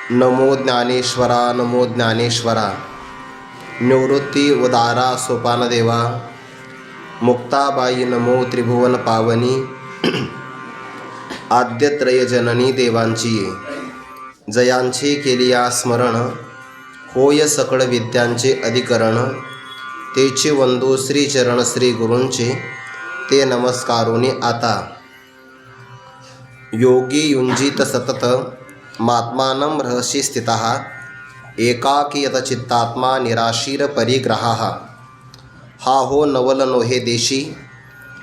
नमो ज्ञानेश्वरा, नमो ज्ञानेश्वरा. निवृत्ती उदारा सोपानदेवा, मुक्ताबाई नमो त्रिभुवन पावनी. आद्यत्रय जननी देवांची जयांची केलिया स्मरण. होय सकळ विद्यांचे अधिकरण. तेचे वंदो श्रीचरण श्री गुरूंचे, ते नमस्कारोनी आता. योगी युंजित सतत मात्मानं रहसि स्थितः. एकाकी यतचित्तात्मा निराशीर परिग्रहाः. हा हो नवल नोहे देशी,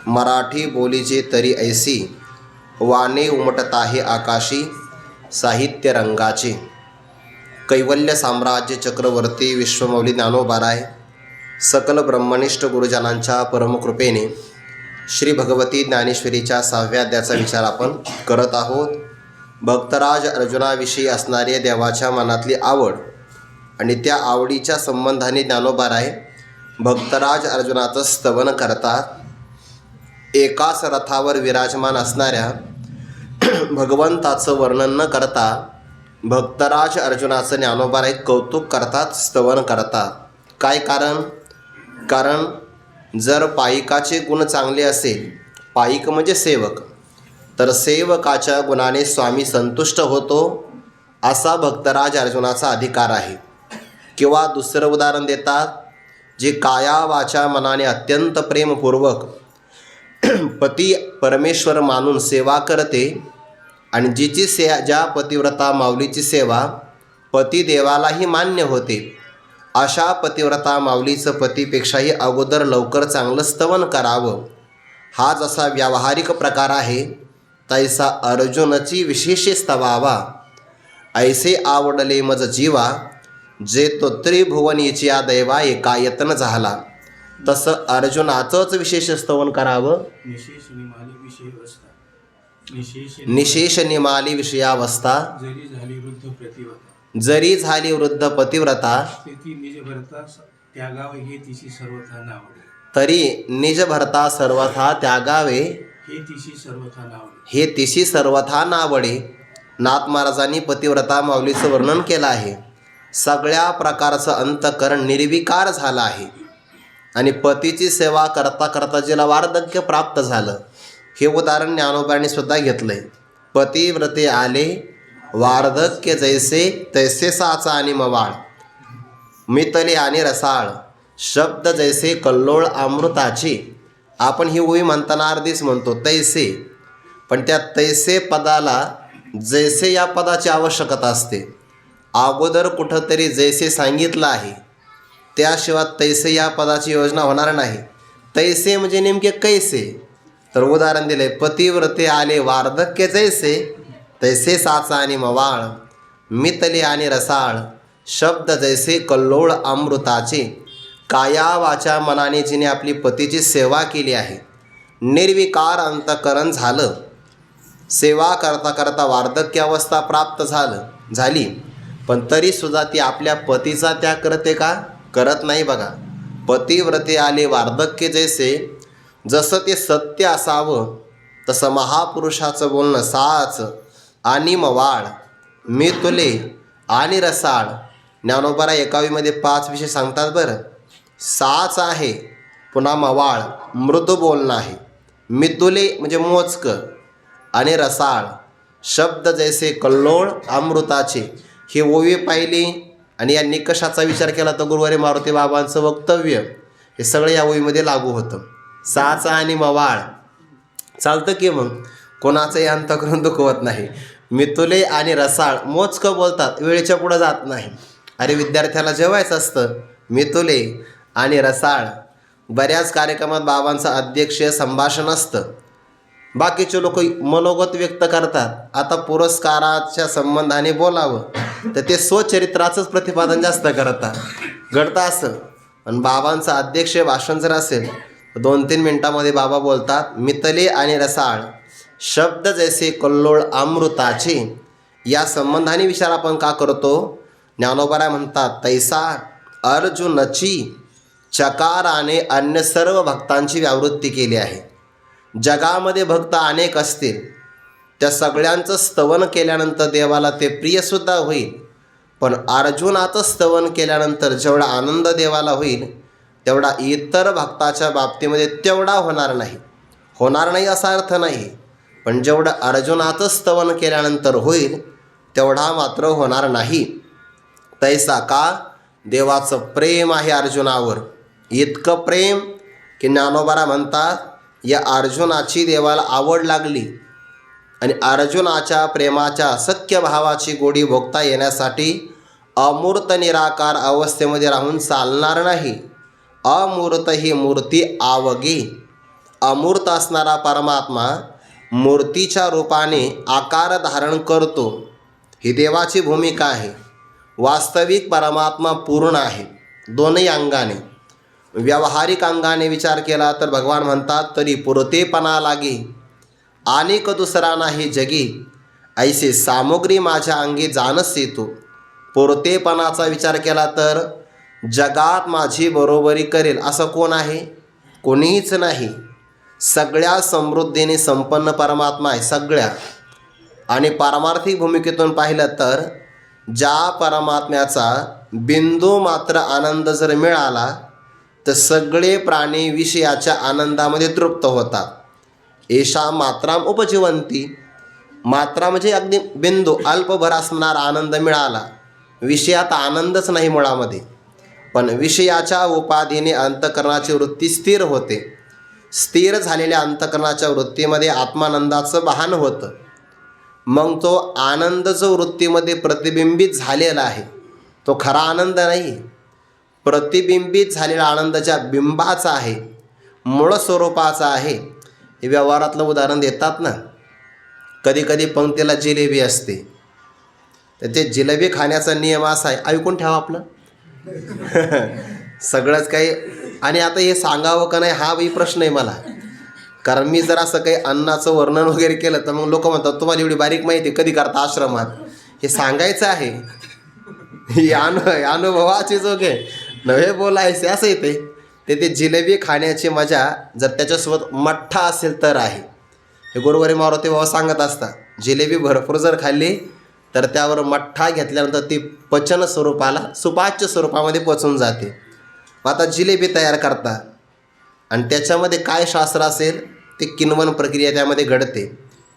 मराठी बोलीचे तरी ऐसी. वाने उमटताहे आकाशी, साहित्य रंगाचे. कैवल्य साम्राज्य चक्रवर्ती विश्वमौली ज्ञानोबाराय सकल ब्रह्मनिष्ठ गुरुजनांच्या परमकृपेने श्री भगवती ज्ञानेश्वरीच्या 6व्या अध्यायाचा विचार आपण करत आहोत. भक्तराज अर्जुनाविषयी असणारी देवाच्या मनातली आवड आणि त्या आवडीच्या संबंधाने ज्ञानोबाराय भक्तराज अर्जुनाचं स्तवन करतात. एकाच रथावर विराजमान असणाऱ्या भगवंताचं वर्णन न करता भक्तराज अर्जुनाचं ज्ञानोबाराय कौतुक करतात, स्तवन करतात. काय कारण जर पायिकाचे गुण चांगले असेल, पायिक म्हणजे सेवक, तर सेवकाच्या गुणाने स्वामी संतुष्ट होतो, असा भक्तराज अर्जुनाचा अधिकार आहे. किंवा दुसरं उदाहरण देतात, जे काया वाचा मनाने अत्यंत प्रेमपूर्वक पती परमेश्वर मानून सेवा करते आणि जिची ज्या पतिव्रता माऊलीची सेवा पतिदेवालाही मान्य होते, अशा पतिव्रता माऊलीचं पतीपेक्षाही अगोदर लवकर चांगलं स्तवन करावं. हा जसा व्यावहारिक प्रकार आहे, तैसा अर्जुनची विशेष स्तवावा. ऐसे आवडले मज जीवा, जे तो त्रिभुवनीची या दैवा एकायतन झाला. तसं अर्जुनाचंच विशेष स्तवन करावं. निशेष निमाली विषयावस्था, जरी झाली वृद्ध पतिव्रता, तरी निज भरता सर्वथा त्यागावे, हे तिशी सर्वथा नावडे. नाथ महाराजांनी पतिव्रता माऊलीचं वर्णन केलं आहे. सगळ्या प्रकारचं अंतकरण निर्विकार झालं आहे आणि पतीची सेवा करता करता जिला वार्धक्य प्राप्त झालं, हे उदाहरण ज्ञानोबांनी सुद्धा घेतलंय. पतिव्रते आले वार्धक्य जैसे, तैसे साचा आणि मवाळ. मितले आणि रसाळ, शब्द जैसे कल्लोळ अमृताची. आपण ही ओवी म्हणताना अर्धीच म्हणतो तैसे, पण त्या तैसे पदाला जैसे या पदाची आवश्यकता असते. अगोदर कुठंतरी जैसे सांगितलं आहे, त्याशिवाय तैसे या पदाची योजना होणार नाही. तैसे म्हणजे नेमके कैसे, तर उदाहरण दिले, पतिव्रते आले वार्धक्य जैसे, तैसे साचा आणि मवाळ. मितले आणि रसाळ, शब्द जैसे कल्लोळ अमृताचे. काया वाचा मनाने जिने आपली पतीची सेवा केली आहे, निर्विकार अंतकरण झालं, सेवा करता करता वार्धक्य अवस्था प्राप्त झाली, पण तरीसुद्धा ती आपल्या पतीचा त्याग करते का? करत नाही. बघा, पतिव्रते आले वार्धक्य जैसे, जसं ते सत्य असावं तसं महापुरुषाचं बोलणं साच आणि मवाळ. मितुले आणि रसाळ. ज्ञानोबारा एकावीमध्ये 5 विषय सांगतात बरं. साच आहे, पुन्हा मवाळ मृदू बोलणं आहे. मितुले म्हणजे मोजकं आणि रसाळ शब्द जैसे कल्लोळ अमृताचे. हे ओवी पाहिली आणि या निकषाचा विचार केला तर गुरुवारी मारुती बाबांचं वक्तव्य हे सगळं या ओवीमध्ये लागू होतं. साच आणि मवाळ चालतं की मग कोणाचंही अंतकरण दुखवत नाही. मितुले आणि रसाळ मोजकं बोलतात, वेळेच्या पुढं जात नाही. अरे विद्यार्थ्याला जेवायचं असतं. मितुले आणि रसाळ. बऱ्याच कार्यक्रमात बाबांचं अध्यक्षीय संभाषण असतं, बाकीचे लोक मनोगत व्यक्त करतात. आता पुरस्काराच्या संबंधाने बोलावं तर ते स्वचरित्राचंच प्रतिपादन जास्त करतात. घडतं असं. आणि बाबांचं अध्यक्षीय भाषण जर असेल 2-3 मिनटामध्ये बाबा बोलतात, मितले आणि रसाळ शब्द जैसे कल्लोळ अमृताचे. या संबंधाने विचार आपण का करतो? ज्ञानोबाराय म्हणतात, तैसा अर्जुनची चकाराने अन्य सर्व भक्तांची व्यावृत्ती केली आहे. जगामध्ये भक्त अनेक असतील, त्या सगळ्यांचं स्तवन केल्यानंतर देवाला ते प्रियसुद्धा होईल. पण अर्जुनाचं स्तवन केल्यानंतर जेवढा आनंद देवाला होईल तेवढा इतर भक्ताच्या बाबतीमध्ये तेवढा होणार नाही. होणार नाही असा अर्थ नाही, पण जेवढं अर्जुनाचं स्तवन केल्यानंतर होईल तेवढा मात्र होणार नाही. तैसा का देवाचं प्रेम आहे अर्जुनावर. इतकं प्रेम की ज्ञानोबा म्हणतात या अर्जुनाची देवाला आवड लागली आणि अर्जुनाच्या प्रेमाच्या सख्य भावाची गोडी भोगता येण्यासाठी अमूर्त निराकार अवस्थेमध्ये राहून चालणार नाही. अमूर्त ही मूर्ती आवगी. अमूर्त असणारा परमात्मा मूर्तीच्या रूपाने आकार धारण करतो. ही देवाची भूमिका आहे. वास्तविक परमात्मा पूर्ण आहे दोनही अंगाने. व्यावहारिक अंगाने विचार केला तर भगवान म्हणतात तरी पुरतेपणा लागे अनेक दुसरा नाही जगी, ऐसे सामुग्री माझ्या अंगी जाणस येतो. पुरतेपणाचा विचार केला तर जगात माझी बरोबरी करेल असं कोण आहे? कोणीच नाही. सगळ्या समृद्धीने संपन्न परमात्मा आहे सगळ्या. आणि पारमार्थिक भूमिकेतून पाहिलं तर ज्या परमात्म्याचा बिंदू मात्र आनंद जर मिळाला तर सगळे प्राणी विषयाच्या आनंदामध्ये तृप्त होतात. एषा मात्राम उपजीवंती. मात्रा म्हणजे अगदी बिंदू अल्पभर असणारा आनंद मिळाला. विषयात आनंदच नाही मुळामध्ये, पण विषयाच्या उपाधीने अंतःकरणाची वृत्ती स्थिर होते. स्थिर झालेल्या अंतःकरणाच्या वृत्तीमध्ये आत्मानंदाचं भान होतं. मग तो आनंद जो वृत्तीमध्ये प्रतिबिंबित झालेला आहे तो खरा आनंद नाही, प्रतिबिंबित झालेला आनंद ज्या बिंबाचा आहे, मूळ स्वरूपाचा आहे. हे व्यवहारातलं उदाहरण देतात ना, कधी कधी पंक्तीला जिलेबी असते तर ते जिलेबी खाण्याचा नियम असा आहे, ऐकून ठेवा आपलं सगळंच काही. आणि आता हे सांगावं का नाही हाही प्रश्न आहे मला, कारण मी जर असं काही अन्नाचं वर्णन वगैरे केलं तर मग लोक म्हणतात तुम्हाला एवढी बारीक माहिती कधी करता आश्रमात. हे सांगायचं आहे, ही अनुभवाची जोगे नव्हे बोलायचे असं येते. ते जिलेबी खाण्याची मजा जर त्याच्यासोबत मठ्ठा असेल तर आहे. हे गुरुवारी मारुती बाबा सांगत असतात जिलेबी भरपूर जर खाल्ली तर त्यावर मठ्ठा घेतल्यानंतर ती पचन स्वरूपाला सुपाच्य स्वरूपामध्ये पचून जाते. आता जिलेबी तयार करता आणि त्याच्यामध्ये काय शास्त्र असेल ते किण्वन प्रक्रिया त्यामध्ये घडते.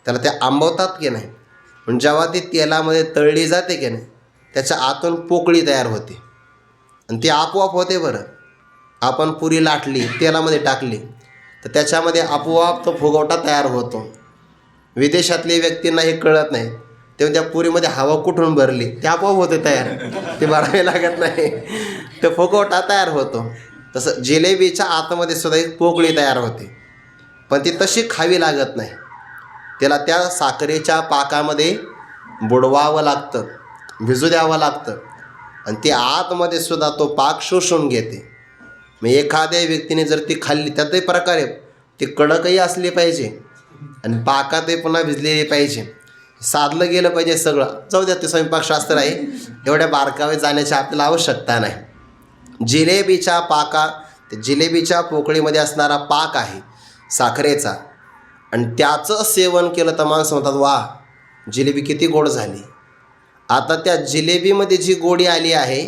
त्याला त्या आंबवतात की नाही, पण जेव्हा ती तेलामध्ये तळली जाते की नाही त्याच्या आतून पोकळी तयार होते आणि ती आपोआप होते. बरं आपण पुरी लाटली तेलामध्ये टाकली तर त्याच्यामध्ये आपोआप तो फुगवटा तयार होतो. विदेशातल्या व्यक्तींना हे कळत नाही, तेव्हा त्या पुरीमध्ये हवा कुठून भरली ते आपोआप होते तयार, ते भरावे लागत नाही, तो फुगवटा तयार होतो. तसं जिलेबीच्या आतमध्ये सुद्धा एक पोकळी तयार होते, पण ती तशी खावी लागत नाही. त्याला त्या साखरेच्या पाकामध्ये बुडवावं लागतं, भिजू द्यावं लागतं आणि ती आतमध्ये सुद्धा तो पाक शोषून घेते. मग एखाद्या व्यक्तीने जर ती खाल्ली त्यातही प्रकारे ती कडकही असली पाहिजे आणि पाकातही पुन्हा भिजलेली पाहिजे, साधलं गेलं पाहिजे सगळं. जाऊ द्या ते स्वयंपाकशास्त्र आहे, एवढ्या बारकावे जाण्याची आपल्याला आवश्यकता नाही. जिलेबीच्या ते जिलेबीच्या पोकळीमध्ये असणारा पाक आहे साखरेचा आणि त्याचं सेवन केलं तर माणसं म्हणतात वा जिलेबी किती गोड झाली. आता त्या जिलेबीमध्ये जी गोडी आली आहे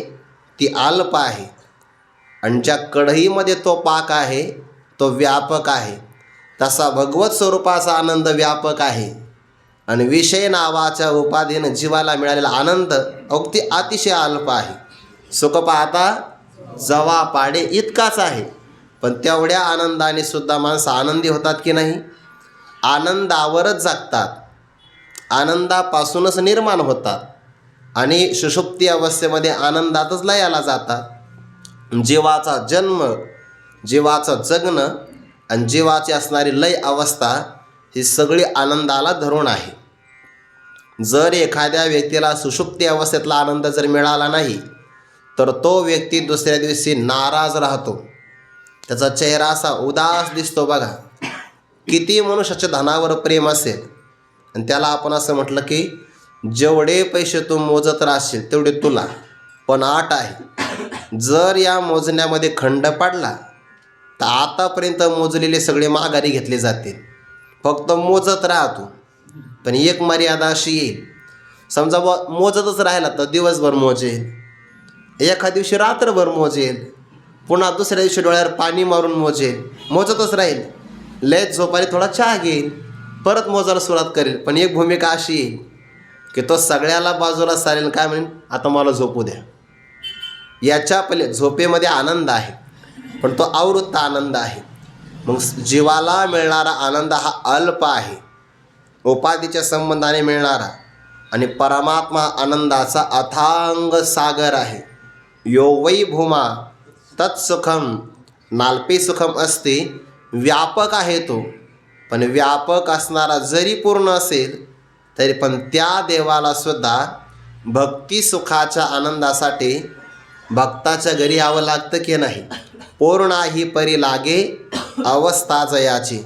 ती अल्प आहे आणि ज्या कढईमध्ये तो पाक आहे तो व्यापक आहे. तसा भगवत स्वरूपाचा आनंद व्यापक आहे आणि विषय नावाच्या उपाधीनं जीवाला मिळालेला आनंद अगदी अतिशय अल्प आहे. सुख पाहता जवा पाडे इतकाच आहे, पण तेवढ्या आनंदाने सुद्धा माणसं आनंदी होतात की नाही? आनंदावरच जगतात, आनंदापासूनच निर्माण होतात आणि सुषुप्ती अवस्थेमध्ये आनंदातच लयाला जातात. जीवाचा जन्म, जीवाचं जगणं आणि जीवाची असणारी लय अवस्था ही सगळी आनंदाला धरून आहे. जर एखाद्या व्यक्तीला सुषुप्ती अवस्थेतला आनंद जर मिळाला नाही तर तो व्यक्ती दुसऱ्या दिवशी नाराज राहतो, त्याचा चेहरा असा उदास दिसतो. बघा किती मनुष्याच्या धनावर प्रेम असेल आणि त्याला आपण असं म्हटलं की जेवढे पैसे तू मोजत राहशील तेवढे तुला, पण अट आहे जर या मोजण्यामध्ये खंड पडला तर आतापर्यंत मोजलेले सगळे माघारी घेतले जातील. फक्त मोजत राहतो, पण एक मर्यादा अशी येईल समजा मोजतच राहिला तर दिवसभर मोजेल, एका दिवशी रात्रभर मोजेल, पुन्हा दुसऱ्या दिवशी डोळ्यावर पाणी मारून मोजेल, मोजतच राहील. लयच झोपारी थोडा चहा घेईल, परत मोजायला सुरुवात करेल. पण एक भूमिका अशी येईल की तो सगळ्याला बाजूला सारेल, काय म्हणेल, आता मला झोपू द्या. याच्या पहिले झोपेमध्ये आनंद आहे, पण तो आवृत्त आनंद आहे. मग जीवाला मिळणारा आनंद हा अल्प आहे, उपाधीच्या संबंधाने मिळणारा, आणि परमात्मा आनंदाचा अथांग सागर आहे. यो वै भूमा तत्सुखम नाल्पे सुखम असते. व्यापक आहे तो, पण व्यापक असणारा जरी पूर्ण असेल तरी पण त्या देवाला सुद्धा भक्ती सुखाच्या आनंदासाठी भक्ताच्या घरी यावं लागतं की नाही. पूर्णाही परी लागे अवस्था जयाची.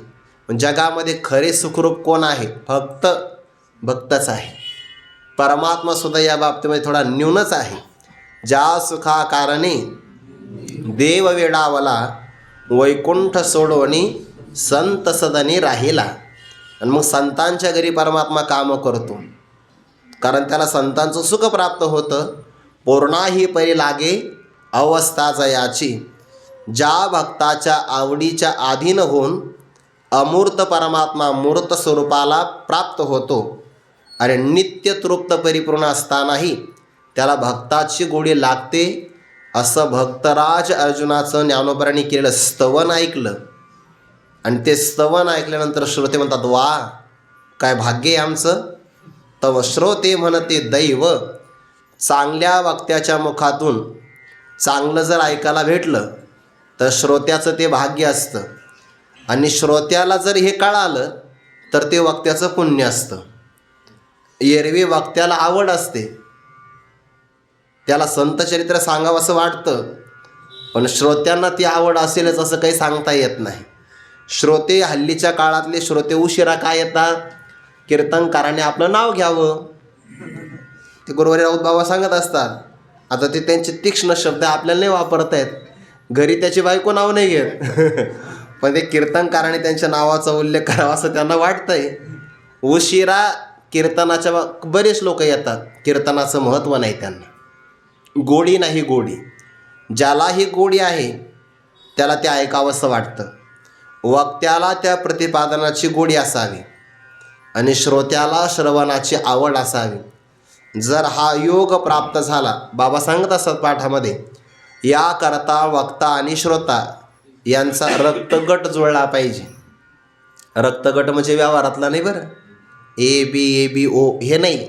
जगामध्ये खरे सुखरूप कोण आहे? फक्त भक्तच आहे. परमात्मा सुद्धा या बाबतीमध्ये थोडा न्यूनच आहे. ज्या सुखाकारणे देव वेडावला, वैकुंठ सोडवणी संत सदनी राहिला. आणि मग संतांच्या घरी परमात्मा कामं करतो, कारण त्याला संतांचं सुख प्राप्त होतं. पूर्णाही परी लागे अवस्था जयाची. ज्या भक्ताच्या आवडीच्या अधीन होऊन अमूर्त परमात्मा मूर्त स्वरूपाला प्राप्त होतो, आणि नित्य तृप्त परिपूर्ण असतानाही त्याला भक्ताची गोडी लागते, असं भक्तराज अर्जुनाचं ज्ञानोबरांनी केलेलं स्तवन ऐकलं. आणि ते स्तवन ऐकल्यानंतर श्रोते म्हणतात, वा काय भाग्य आहे आमचं. तव श्रोते म्हणते दैव. चांगल्या वक्त्याच्या मुखातून चांगलं जर ऐकायला भेटलं तर श्रोत्याचं ते भाग्य असतं, आणि श्रोत्याला जर हे कळालं तर ते वक्त्याचं पुण्य असतं. एरवी वक्त्याला आवड असते, त्याला संतचरित्र सांगावं असं वाटतं, पण श्रोत्यांना ती आवड असेलच असं काही सांगता येत नाही. श्रोते हल्लीच्या काळातले श्रोते उशिरा काय येतात? कीर्तनकाराने आपलं नाव घ्यावं. ते गुरुवारी राऊत बाबा सांगत असतात. आता ते त्यांचे तीक्ष्ण शब्द आपल्याला नाही वापरता येत, घरी त्याची बायको नाव नाही घेत पण ते कीर्तनकाराने त्यांच्या नावाचा उल्लेख करावा असं त्यांना वाटतंय. उशिरा कीर्तनाच्या बरेच लोक येतात, कीर्तनाचं महत्त्व नाही त्यांना. गोडी नाही गोडी. ज्यालाही गोडी आहे त्याला ते ऐकावंसं वाटतं. वक्त्याला त्या प्रतिपादनाची गोडी असावी आणि श्रोत्याला श्रवणाची आवड असावी. जर हा योग प्राप्त झाला, बाबा सांगत असतात पाठामध्ये, याकरता वक्ता आणि श्रोता यांचा रक्तगट जुळला पाहिजे. रक्तगट म्हणजे व्यवहारातला नाही बरं, ABO हे नाही.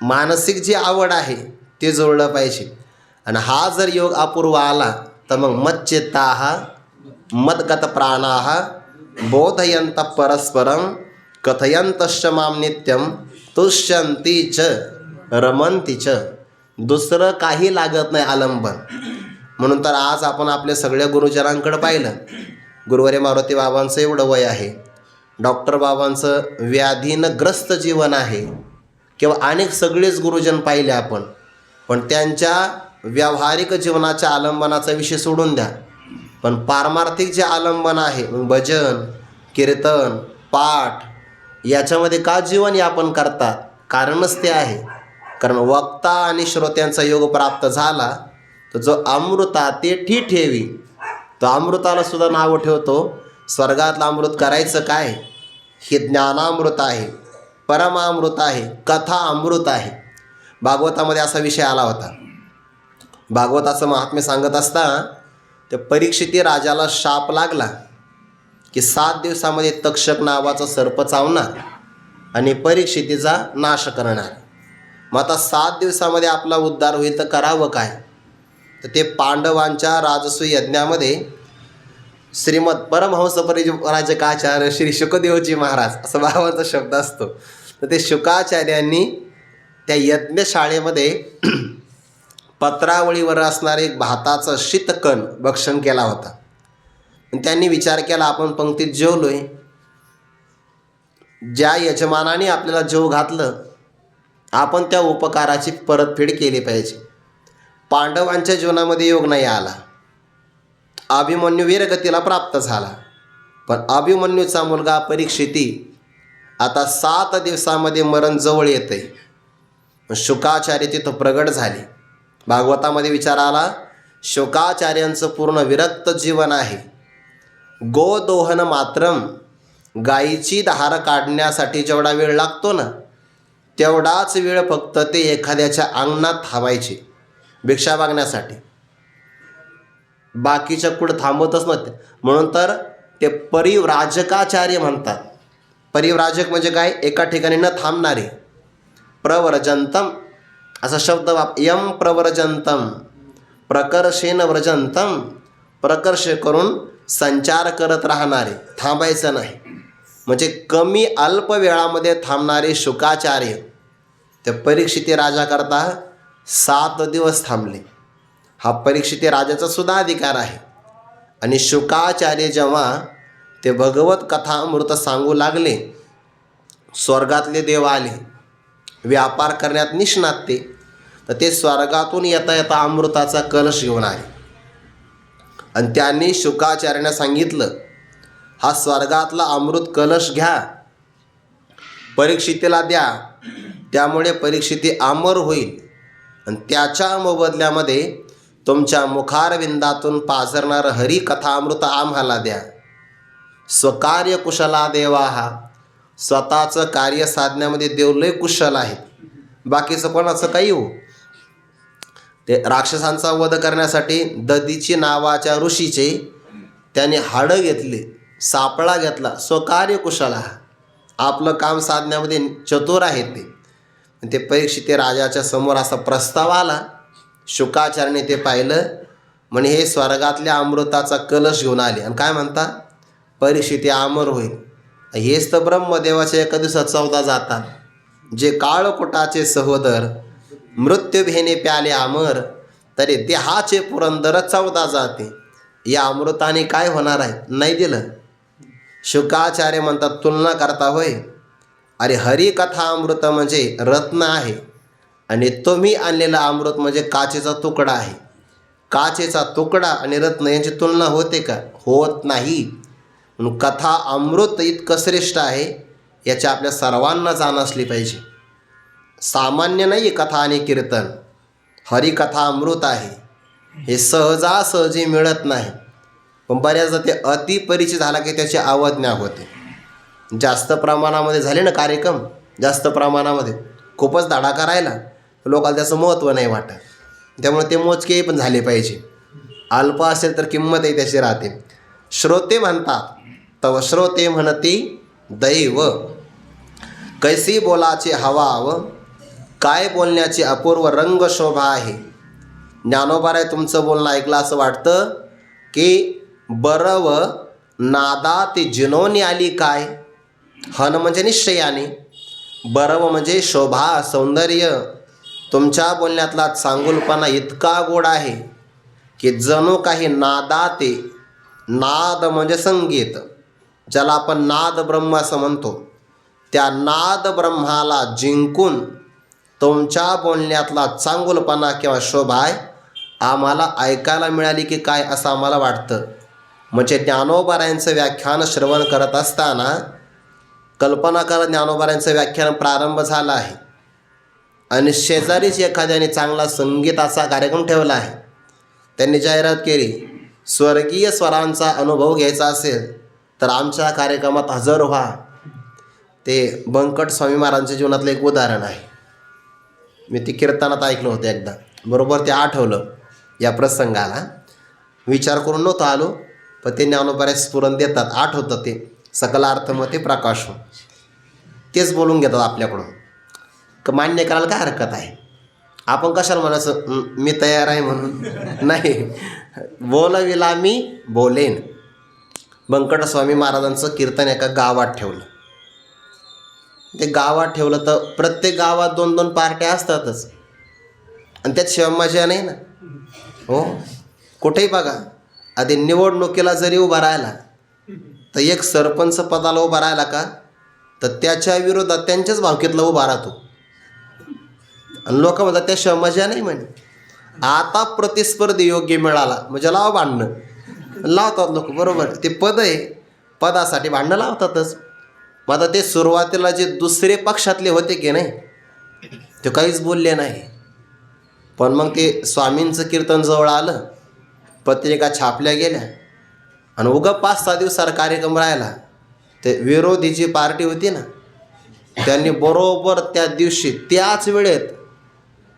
मानसिक जी आवड आहे ते जुळलं पाहिजे. आणि हा जर योग अपूर्व आला तर मग मच्चित्ताः मद्गत प्राणाः बोधयंत परस्परं कथयंतश्च मां नित्यं तुष्यन्ति च रमन्ति च. दुसरं काही लागत नाही आलंबन. म्हणून तर आज आपण आपल्या सगळ्या गुरुजनांकडे पाहिलं. गुरुवारी मारुती बाबांचं एवढं वय आहे, डॉक्टर बाबांचं व्याधीनं ग्रस्त जीवन आहे, किंवा अनेक सगळेच गुरुजन पाहिले आपण, पण त्यांच्या व्यावहारिक जीवनाच्या आलंबनाचा विषय सोडून द्या. पण पारमार्थिक जे आलंबन आहे, भजन, कीर्तन, पाठ, याच्यामध्ये का जीवन यापन करतात? कारणच ते आहे. कारण वक्ता आणि श्रोत्यांचा योग प्राप्त झाला तर जो अमृता ते ठेवी, तो अमृताला सुद्धा नावं ठेवतो. स्वर्गातलं अमृत करायचं काय? हे ज्ञानामृत आहे, परमामृत आहे, कथा अमृत आहे. भागवतामध्ये असा विषय आला होता. भागवताचं महात्म्य सांगत असता त्या परीक्षिती राजाला शाप लागला की 7 दिवसामध्ये तक्षक नावाचा सर्प चावणार आणि परीक्षितीचा नाश करणार. मग आता 7 दिवसामध्ये आपला उद्धार होईल तर करावं काय? तर ते पांडवांच्या राजसूय यज्ञामध्ये श्रीमद परमहंस परिव्राजकाचार्य श्री शुकदेवजी महाराज असं भावाचा शब्द असतो. तर ते शुकाचार्यांनी त्या यज्ञशाळेमध्ये पत्रावळीवर असणारे एक भाताचं शीतकण भक्षण केला होता. त्यांनी विचार केला, आपण पंक्तीत जेवलोय, ज्या यजमानाने आपल्याला जेव घातलं आपण त्या उपकाराची परतफेड केली पाहिजे. पांडवांच्या जीवनामध्ये योग नाही आला, अभिमन्यू वीरगतीला प्राप्त झाला, पण अभिमन्यूचा मुलगा परीक्षिती आता 7 दिवसामध्ये मरण जवळ येते. शुकाचार्य तिथं प्रगट झाले. भागवतामध्ये विचार आला, शुकाचार्यांचं पूर्ण विरक्त जीवन आहे. गोदोहन मात्रम, गायीची धार काढण्यासाठी जेवढा वेळ लागतो ना, तेवढाच वेळ फक्त ते एखाद्याच्या अंगणात थांबायचे भिक्षा मागण्यासाठी. बाकीच्या कुठं थांबतच नव्हते. म्हणून तर ते परिव्राजकाचार्य म्हणतात. परिव्राजक म्हणजे काय? एका ठिकाणी न थांबणारे. प्रव्रजंतम असा शब्द यम प्रव्रजंतम, प्रकर्षेन व्रजंतम, प्रकर्ष करून संचार करत राहणारे, थांबायचं नाही. म्हणजे कमी अल्प वेळामध्ये थांबणारे शुकाचार्य त्या परीक्षिती राजाकरता 7 दिवस थांबले. हा परीक्षिती राजाचा सुद्धा अधिकार आहे. आणि शुकाचार्य जेव्हा ते भगवत कथा अमृत सांगू लागले, स्वर्गातले देव आले, व्यापार करण्यात निष्णात ते, तर ते स्वर्गातून येता येता अमृताचा कलश घेऊन आले. आणि त्यांनी शुकाचार्यांना सांगितलं, हा स्वर्गातला अमृत कलश घ्या, परीक्षितीला द्या, त्यामुळे परीक्षिती अमर होईल. आणि त्याच्या मोबदल्यामध्ये तुमच्या मुखारविंदातून पाझरणारं हरिकथामृत आम्हाला द्या. स्वकार्य कुशला देवा, हा स्वतःचं कार्य साधण्यामध्ये देव लय कुशल आहे. बाकीचं कोणाचं काही हो. ते राक्षसांचा वध करण्यासाठी ददीची नावाच्या ऋषीचे त्याने हाडं घेतले, सापळा घेतला. स्वकार्य कुशला, आपलं काम साधण्यामध्ये चतुर आहेत ते. ते परीक्षिती राजाच्या समोर असा प्रस्ताव आला. शुकाचार्याने ते पाहिलं, म्हणे हे स्वर्गातल्या अमृताचा कलश घेऊन आले. आणि काय म्हणता? परीक्षिती अमर होईल. हेच तर ब्रह्मदेवाच्या एका दिवसात 14 जातात. जे काळकुटाचे सहोदर मृत्यू भेने प्याले अमर, तरी देहाचे पुरंदर 14 जाते. या अमृताने काय होणार आहे? नाही दिलं. शुकाचार्य म्हणतात, तुलना करता होय? अरे हरिकथा अमृत म्हणजे रत्न आहे, आणि तुम्ही आणलेला अमृत म्हणजे काचेचा तुकडा आहे. काचेचा तुकडा आणि रत्न यांची तुलना होते का? होत नाही. म्हणून कथा अमृत इतकं श्रेष्ठ आहे, याची आपल्या सर्वांना जाण असली पाहिजे. सामान्य नाही कथा आणि कीर्तन, हरिकथा अमृत आहे. हे सहजासहजी मिळत नाही. पण बऱ्याचदा ते अतिपरिचय झाला की त्याची अवज्ञा होते. जास्त प्रमाणामध्ये झाले ना कार्यक्रम, जास्त प्रमाणामध्ये खूपच धडाका राहिला, लोकांना त्याचं महत्त्व नाही वाटत. त्यामुळे ते मोजके पण झाले पाहिजे. अल्प असेल तर किंमतही त्याची राहते. श्रोते म्हणतात, तव श्रोते म्हणती दैव, कैसी बोलाचे हवाव, काय बोलण्याची अपूर्व रंग शोभा आहे. ज्ञानोबाराय तुमचं बोलणं ऐकलं असं वाटतं की बरव नादा ती जिनोनी आली काय. हन म्हणजे निश्चयाने, बरव म्हणजे शोभा, सौंदर्य. तुमच्या बोलण्यातला चांगुलपणा इतका गोड आहे की जणू काही नादाते, नाद म्हणजे संगीत, ज्याला आपण नाद ब्रह्म असं म्हणतो, त्या नाद ब्रह्माला जिंकून तुमच्या बोलण्यातला चांगुलपणा किंवा शोभा आहे आम्हाला ऐकायला मिळाली की काय असं आम्हाला वाटतं. म्हणजे ज्ञानोबारायांचं व्याख्यान श्रवण करत असताना कल्पना करा, ज्ञानोबारायांचं व्याख्यान प्रारंभ झाला आहे आणि शेजारीच एखाद्याने चांगला संगीताचा कार्यक्रम ठेवला आहे. त्यांनी जाहिरात केली, स्वर्गीय स्वरांचा अनुभव घ्यायचा असेल तर आमच्या कार्यक्रमात हजर व्हा. ते बंकट स्वामी महाराजांच्या जीवनातलं एक उदाहरण आहे. मी ते कीर्तनात ऐकलं होतं एकदा, बरोबर ते आठवलं या प्रसंगाला. विचार करून नव्हतं आलो, पण ते ज्ञानोबाऱ्या स्फुरण देतात, आठवतं ते. सकलार्थमते प्रकाशो, तेच बोलून घेतात आपल्याकडून. मान्य करायला काय हरकत आहे? आपण कशाला म्हणायचं मी तयार आहे म्हणून? नाही, बोलविला मी बोलेन. बंकट स्वामी महाराजांचं कीर्तन एका गावात ठेवलं. ते गावात ठेवलं तर प्रत्येक गावात 2-2 पार्ट्या असतातच, आणि त्यात शिवाय मजा नाही ना. हो, कुठेही बघा, आधी निवडणुकीला जरी उभा राहिला तर एक सरपंच पदाला उभा राहिला का तर त्याच्या विरोधात त्यांच्याच भावकीतला उभा राहतो, आणि लोक म्हणतात त्याशिवाय मजा नाही म्हणे. आता प्रतिस्पर्धी योग्य मिळाला म्हणजे लाव भांडणं लावतात लोक, बरोबर. ते पद आहे, पदासाठी भांडणं लावतातच. मग आता ते सुरुवातीला जे दुसरे पक्षातले होते की नाही, ते काहीच बोलले नाही. पण मग ते स्वामींचं कीर्तन जवळ आलं, पत्रिका छापल्या गेल्या आणि उगा 5-6 दिवसाचा कार्यक्रम राहिला. ते विरोधी जी पार्टी होती ना, त्यांनी बरोबर त्या दिवशी त्याच वेळेत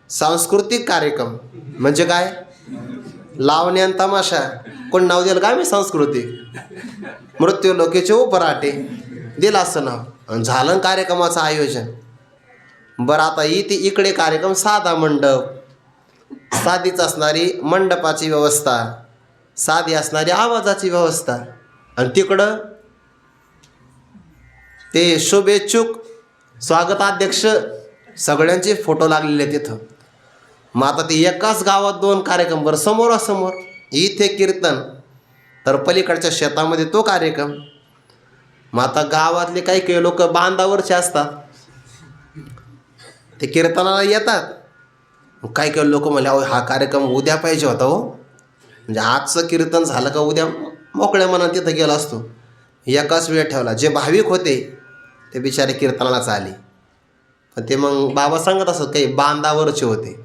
सांस्कृतिक कार्यक्रम, म्हणजे काय, लावणी आणि तमाशा, कोण नाव दिलं काय मी, सांस्कृतिक मृत्यूलोकीचे उपराटे दिलं असं नाव, आणि झालं कार्यक्रमाचं आयोजन. बरं, आता इकडे कार्यक्रम साधा मंडप, साधीच असणारी मंडपाची व्यवस्था, साधी असणारी आवाजाची व्यवस्था, आणि तिकडं ते शुभेच्छुक स्वागताध्यक्ष सगळ्यांचे फोटो लागलेले तिथं. मग आता ते एकाच गावात 2 कार्यक्रम, बरं समोरासमोर, इथे कीर्तन तर पलीकडच्या शेतामध्ये तो कार्यक्रम. मग आता गावातले काही लोक बांधावरचे असतात, ते कीर्तनाला येतात. काही लोक म्हणले अहो हा कार्यक्रम उद्या पाहिजे होता हो, म्हणजे आजचं कीर्तन झालं का उद्या मोकळ्या मनात तिथं गेला असतो. एकाच वेळ ठेवला. जे भाविक होते ते बिचारे कीर्तनालाच आले, पण ते मग बाबा सांगत असत काही बांधावरचे होते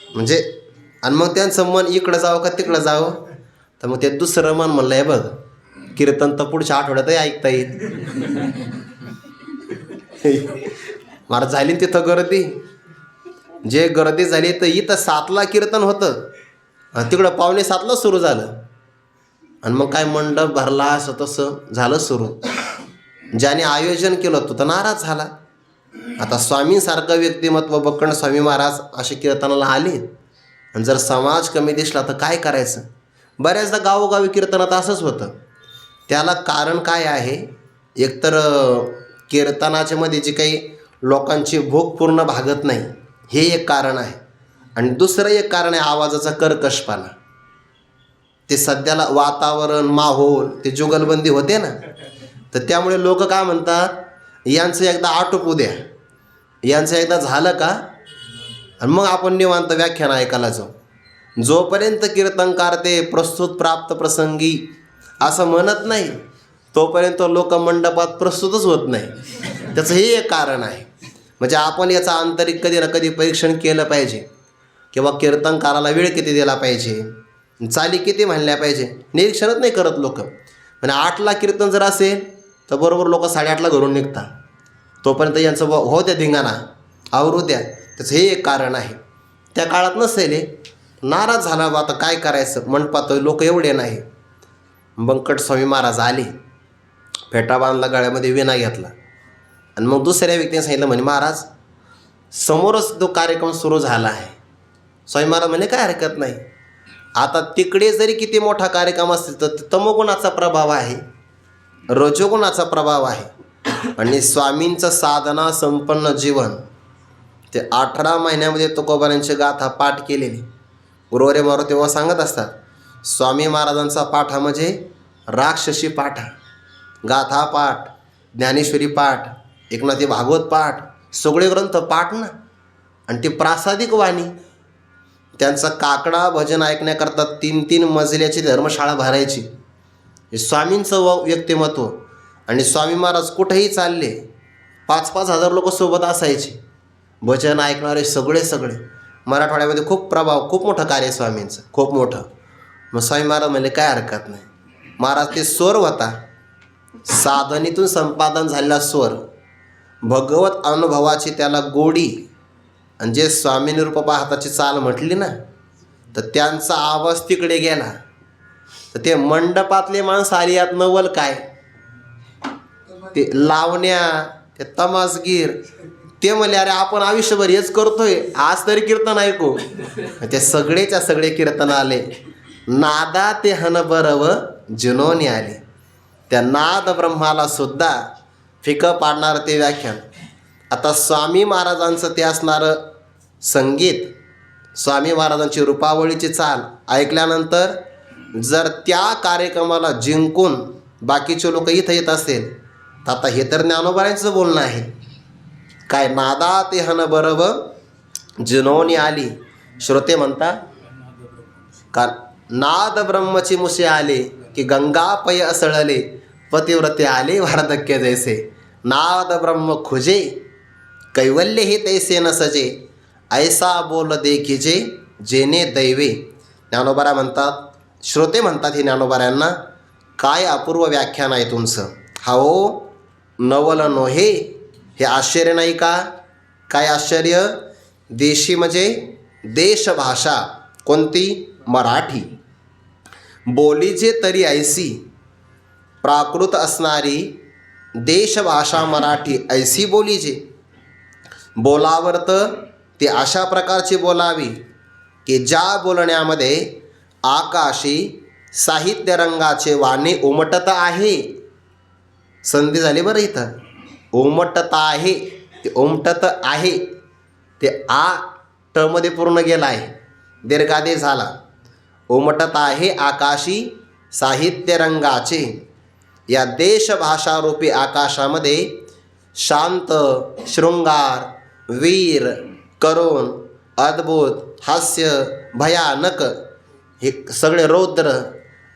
म्हणजे. आणि मग त्यांचं मन इकडं जावं का तिकडं जावं, तर मग ते दुसरं मन म्हणलं हे बघ कीर्तन तर पुढच्या आठवड्यातही ऐकता येईल. मला झाली तिथं गर्दी, जे गर्दी झाली तर इथं 7ला कीर्तन होतं आणि तिकडं 6:45ला सुरू झालं. आणि मग काय मंडप भरला, असं तसं झालं सुरू. ज्याने आयोजन केलं तो तर नाराज झाला. आता स्वामींसारखं व्यक्तिमत्व बक्कण स्वामी महाराज असे कीर्तनाला आले, आणि जर समाज कमी दिसला तर काय करायचं. बऱ्याचदा गावोगावी कीर्तनात असंच होतं. त्याला कारण काय आहे, एकतर कीर्तनाच्या मध्ये जी काही लोकांची भूक पूर्ण भागत नाही हे एक कारण आहे, आणि दुसरं एक कारण आहे आवाजाचा कर्कशपणा. ते सध्याला वातावरण माहोल ते जुगलबंदी होते ना, तर त्यामुळे लोक काय म्हणतात, यांचं एकदा आटोपू द्या, यांचं एकदा झालं का आणि मग आपण निवांत व्याख्यान ऐकायला जाऊ. जोपर्यंत कीर्तनकार ते प्रस्तुत प्राप्त प्रसंगी असं म्हणत नाही तोपर्यंत लोक मंडपात प्रस्तुतच होत नाही. त्याचं हे एक कारण आहे. म्हणजे आपण याचं आंतरिक कधी ना कधी परीक्षण केलं पाहिजे, किंवा कीर्तनकाराला वेळ किती दिला पाहिजे, चाली किती म्हणल्या पाहिजे, निरीक्षणच नाही करत लोक. म्हणजे 8ला कीर्तन जर असेल तर बरोबर लोक 8:30ला घरून निघतात. तोपर्यंत यांचं हो द्या धिंगाणा, आवरू द्या. त्याचं हे एक कारण आहे. त्या काळात नसेल, नाराज झाला बा आता काय करायचं, मंडपात लोक एवढे नाही. बंकट स्वामी महाराज आले, फेटा बांधला, गळ्यामध्ये विणा घेतला, आणि मग दुसऱ्या व्यक्तीने सांगितलं म्हणे महाराज समोरच तो कार्यक्रम सुरू झाला आहे. स्वामी महाराज म्हणे काय हरकत नाही. आता तिकडे जरी किती मोठा कार्यक्रम असेल तर तमोगुणाचा प्रभाव आहे, रजोगुणाचा प्रभाव आहे, आणि स्वामींचं साधना संपन्न जीवन. ते 18 महिन्यामध्ये तुकोबारांची गाथा पाठ केलेली उर्वरे मारो तेव्हा सांगत असतात, स्वामी महाराजांचा पाठा म्हणजे राक्षसी पाठा, गाथा पाठ, ज्ञानेश्वरी पाठ, एकनाथी भागवत पाठ, सगळे ग्रंथ पाठ ना. आणि ती प्रासादिक वाणी. त्यांचा काकडा भजन ऐकण्याकरता 3-3 मजल्याची धर्मशाळा भरायची. हे स्वामींचं व्यक्तिमत्व. आणि स्वामी महाराज कुठेही चालले 5-5 हजार लोक सोबत असायचे, भजन ऐकणारे सगळे. मराठवाड्यामध्ये खूप प्रभाव, खूप मोठं कार्य स्वामींचं, खूप मोठं. मग स्वामी महाराज म्हणले काय हरकत नाही. महाराज ते स्वर होता, साधनेतून संपादन झालेला स्वर, भगवत अनुभवाची त्याला गोडी. आणि जे स्वामी निरूपपा हाताची चाल म्हटली ना, तर त्यांचा आवाज तिकडे गेला. तर ते मंडपातले माणसं आली यात नवल काय, ते लावण्या, ते तमासगीर, ते म्हणले अरे आपण आयुष्यभर हेच करतोय, आज तरी कीर्तन ऐकू. ते सगळेच्या सगळे कीर्तन आले. नादा ते हन बरव जुनोनी आले. त्या नाद ब्रह्माला सुद्धा फिकं पाडणार ते व्याख्यान. आता स्वामी महाराजांचं ते असणारं संगीत, स्वामी महाराजांची रूपावळीची चाल ऐकल्यानंतर जर त्या कार्यक्रमाला जिंकून बाकीचे लोक इथं येत असेल तर आता हे तर ज्ञानोबारांचं बोलणं आहे. काय नादा ते हन बरव जुनोनी आली. श्रोते म्हणता का नाद ब्रह्मची मुसे आले की गंगा पय असळले, पतिव्रते आले वार्धक्य जैसे. नाद ब्रह्म खुजे कैवल्य हे तैसे न सजे, ऐसा बोल देखिजे जेने दैवे. ज्ञानोबारा म्हणतात, श्रोते म्हणतात हे ज्ञानोबाऱ्यांना, काय अपूर्व व्याख्यान आहे तुमचं. हा हो नवल नोहे, हे आश्चर्य नाही का? काय आश्चर्य? देशी म्हणजे देशभाषा कोणती? मराठी. बोलीजे तरी ऐसी, प्राकृत असणारी देशभाषा मराठी ऐसी बोलीजे. बोलावर तर ती अशा प्रकारची बोलावी की ज्या बोलण्यामध्ये आकाशी साहित्य रंगाचे वाणे उमटत आहे. संधी झाली बरं इथं. उमटत आहे, ते उमटत आहे, ते आ टमध्ये पूर्ण गेला आहे, दीर्घादेश झाला. उमटत आहे आकाशी साहित्य रंगाचे. या देशभाषारूपी आकाशामध्ये शांत, शृंगार, वीर, करुण, अद्भुत, हास्य, भयानक हे सगळे रौद्र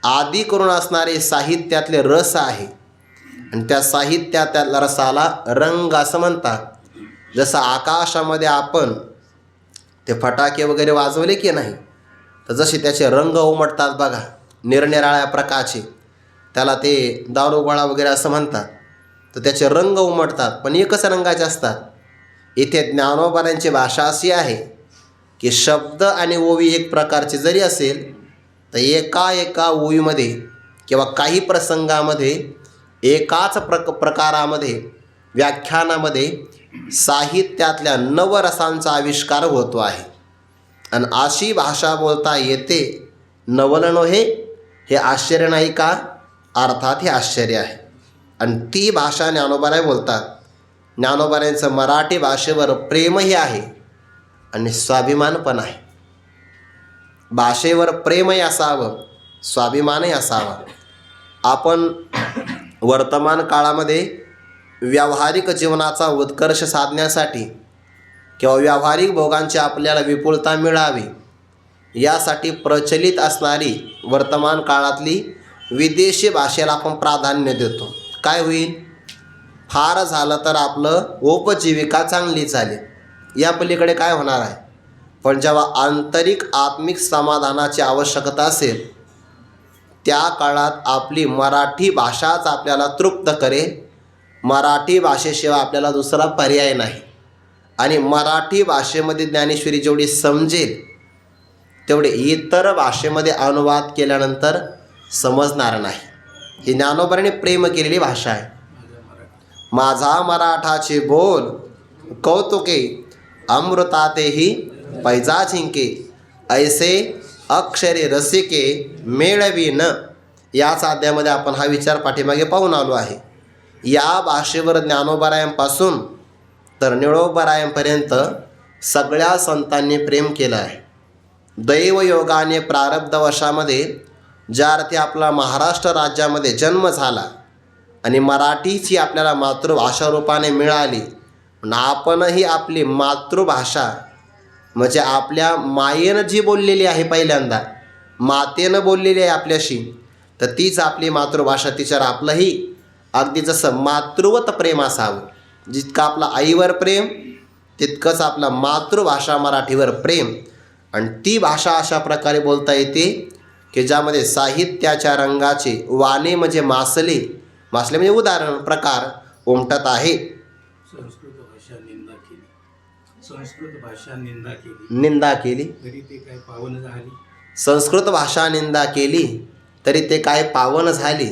आदी करून असणारे साहित्यातले रस आहे. आणि त्या साहित्यातल्या रसाला रंग असं म्हणतात. जसं आकाशामध्ये आपण ते फटाके वगैरे वाजवले की नाही, तर जसे त्याचे रंग उमटतात बघा निरनिराळ्या प्रकारचे, त्याला ते दारूगोळा वगैरे असं म्हणतात. तर त्याचे रंग उमटतात, पण एकच रंगाचे असतात. इथे ज्ञानोबाऱ्यांची भाषा अशी आहे की शब्द आणि ओवी एक प्रकारचे जरी असेल तर एका ओवीमध्ये किंवा काही प्रसंगामध्ये एकाच प्रकारामध्ये व्याख्यानामध्ये साहित्यातल्या नवरसांचा आविष्कार होतो आहे. आणि अशी भाषा बोलता येते, नवल नोहे, हे आश्चर्य नाही का? अर्थात हे आश्चर्य आहे. आणि ती भाषा ज्ञानोबाराय बोलतात. ज्ञानोबाऱ्यांचं मराठी भाषेवर प्रेमही आहे आणि स्वाभिमान पण आहे. भाषेवर प्रेमही असावं, स्वाभिमानही असावा. आपण वर्तमान काळामध्ये व्यावहारिक जीवनाचा उत्कर्ष साधण्यासाठी किंवा व्यावहारिक भोगांची आपल्याला विपुलता मिळावी यासाठी प्रचलित असणारी वर्तमान काळातली विदेशी भाषेला आपण प्राधान्य देतो. काय होईल? फार झालं तर आपलं उपजीविका चांगली चालेल, या पलीकडे काय होणार आहे. पण जेव्हा आंतरिक आत्मिक समाधानाची आवश्यकता असेल त्या काळात आपली मराठी भाषाच आपल्याला तृप्त करेल. मराठी भाषेशिवाय आपल्याला दुसरा पर्याय नाही. आणि मराठी भाषेमध्ये ज्ञानेश्वरी जेवढी समजेल तेवढे इतर भाषेमध्ये अनुवाद केल्यानंतर समजणार नाही. ही ज्ञानोबाने प्रेम केलेली भाषा आहे. माझा मराठाचे बोल कौतुके, अमृतातेही पैजा झिंके, ऐसे अक्षरे रसिके मेळवीन. याच अध्यायामध्ये आपण हा विचार पाठीमागे पाहून आलो आहे. या भाषेवर ज्ञानोबारायांपासून तर निळोबारायांपर्यंत सगळ्या संतांनी प्रेम केलं आहे. दैवयोगाने प्रारब्धवशामध्ये ज्या अर्थी आपला महाराष्ट्र राज्यामध्ये जन्म झाला आणि मराठीची आपल्याला मातृभाषा रूपाने मिळाली, पण आपणही आपली मातृभाषा म्हणजे आपल्या मायेनं जी बोललेली आहे, पहिल्यांदा मातेनं बोललेली आहे आपल्याशी, तर तीच आपली मातृभाषा. तिच्यावर आपलंही अगदी जसं मातृवत प्रेम असावं. जितकं आपलं आईवर प्रेम तितकंच आपला मातृभाषा मराठीवर प्रेम. आणि ती भाषा अशा प्रकारे बोलता येते की ज्यामध्ये साहित्याच्या रंगाचे वाणे म्हणजे मासले म्हणजे उदाहरण प्रकार उमटत आहे. संस्कृत भाषा निंदा केली तरी ते काय पावन झाली. संस्कृत भाषा निंदा केली तरी ते काय पावन झाली.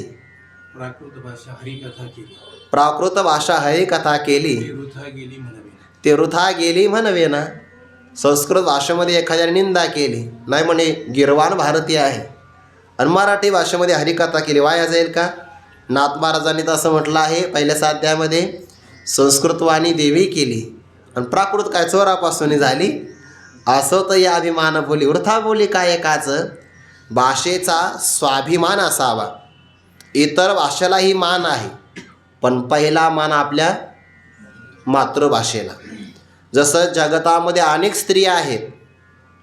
प्राकृत भाषा हरिकथा केली, प्राकृत भाषा हरिकथा केली, ते वृथा गेली म्हणवे ना. संस्कृत भाषेमध्ये एखाद्याने निंदा केली नाही म्हणे गिरवाण भारतीय आहे, आणि मराठी भाषेमध्ये हरिकथा केली, वाया जाईल का? नाथ महाराजांनी तर असं म्हटलं आहे पहिल्या अध्यायामध्ये, संस्कृतवाणी देवी केली आणि प्राकृत काय चोरापासून झाली. असं तर या अभिमान बोली वृथा बोली काय एकाचं. भाषेचा स्वाभिमान असावा. इतर भाषेलाही मान आहे, पण पहिला मान आपल्या मातृभाषेला. जसं जगतामध्ये अनेक स्त्रिया आहेत,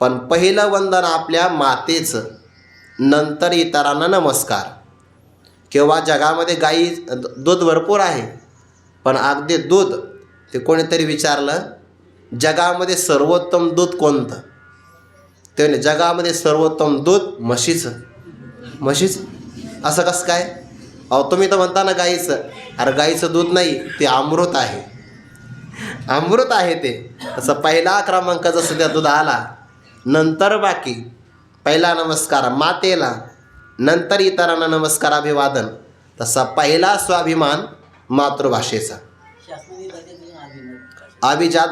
पण पहिलं वंदन आपल्या मातेचं, नंतर इतरांना नमस्कार. किंवा जगामध्ये गाई दूध भरपूर आहे, पण अगदी दूध ते कोणीतरी विचारलं, जगामध्ये सर्वोत्तम दूध कोणतं? ते म्हणे, जगामध्ये सर्वोत्तम दूध म्हशीचं. म्हशीचं असं कसं काय? अहो तुम्ही तर म्हणता ना गाईचं. अरे गाईचं दूध नाही, ते अमृत आहे. अमृत आहे ते. तसं पहिला क्रमांक जसं त्या दूध आला, नंतर बाकी. पहिला नमस्कार मातेला, नंतर इतरांना नमस्कार अभिवादन. तसा पहिला स्वाभिमान मातृभाषेचा. अभिजात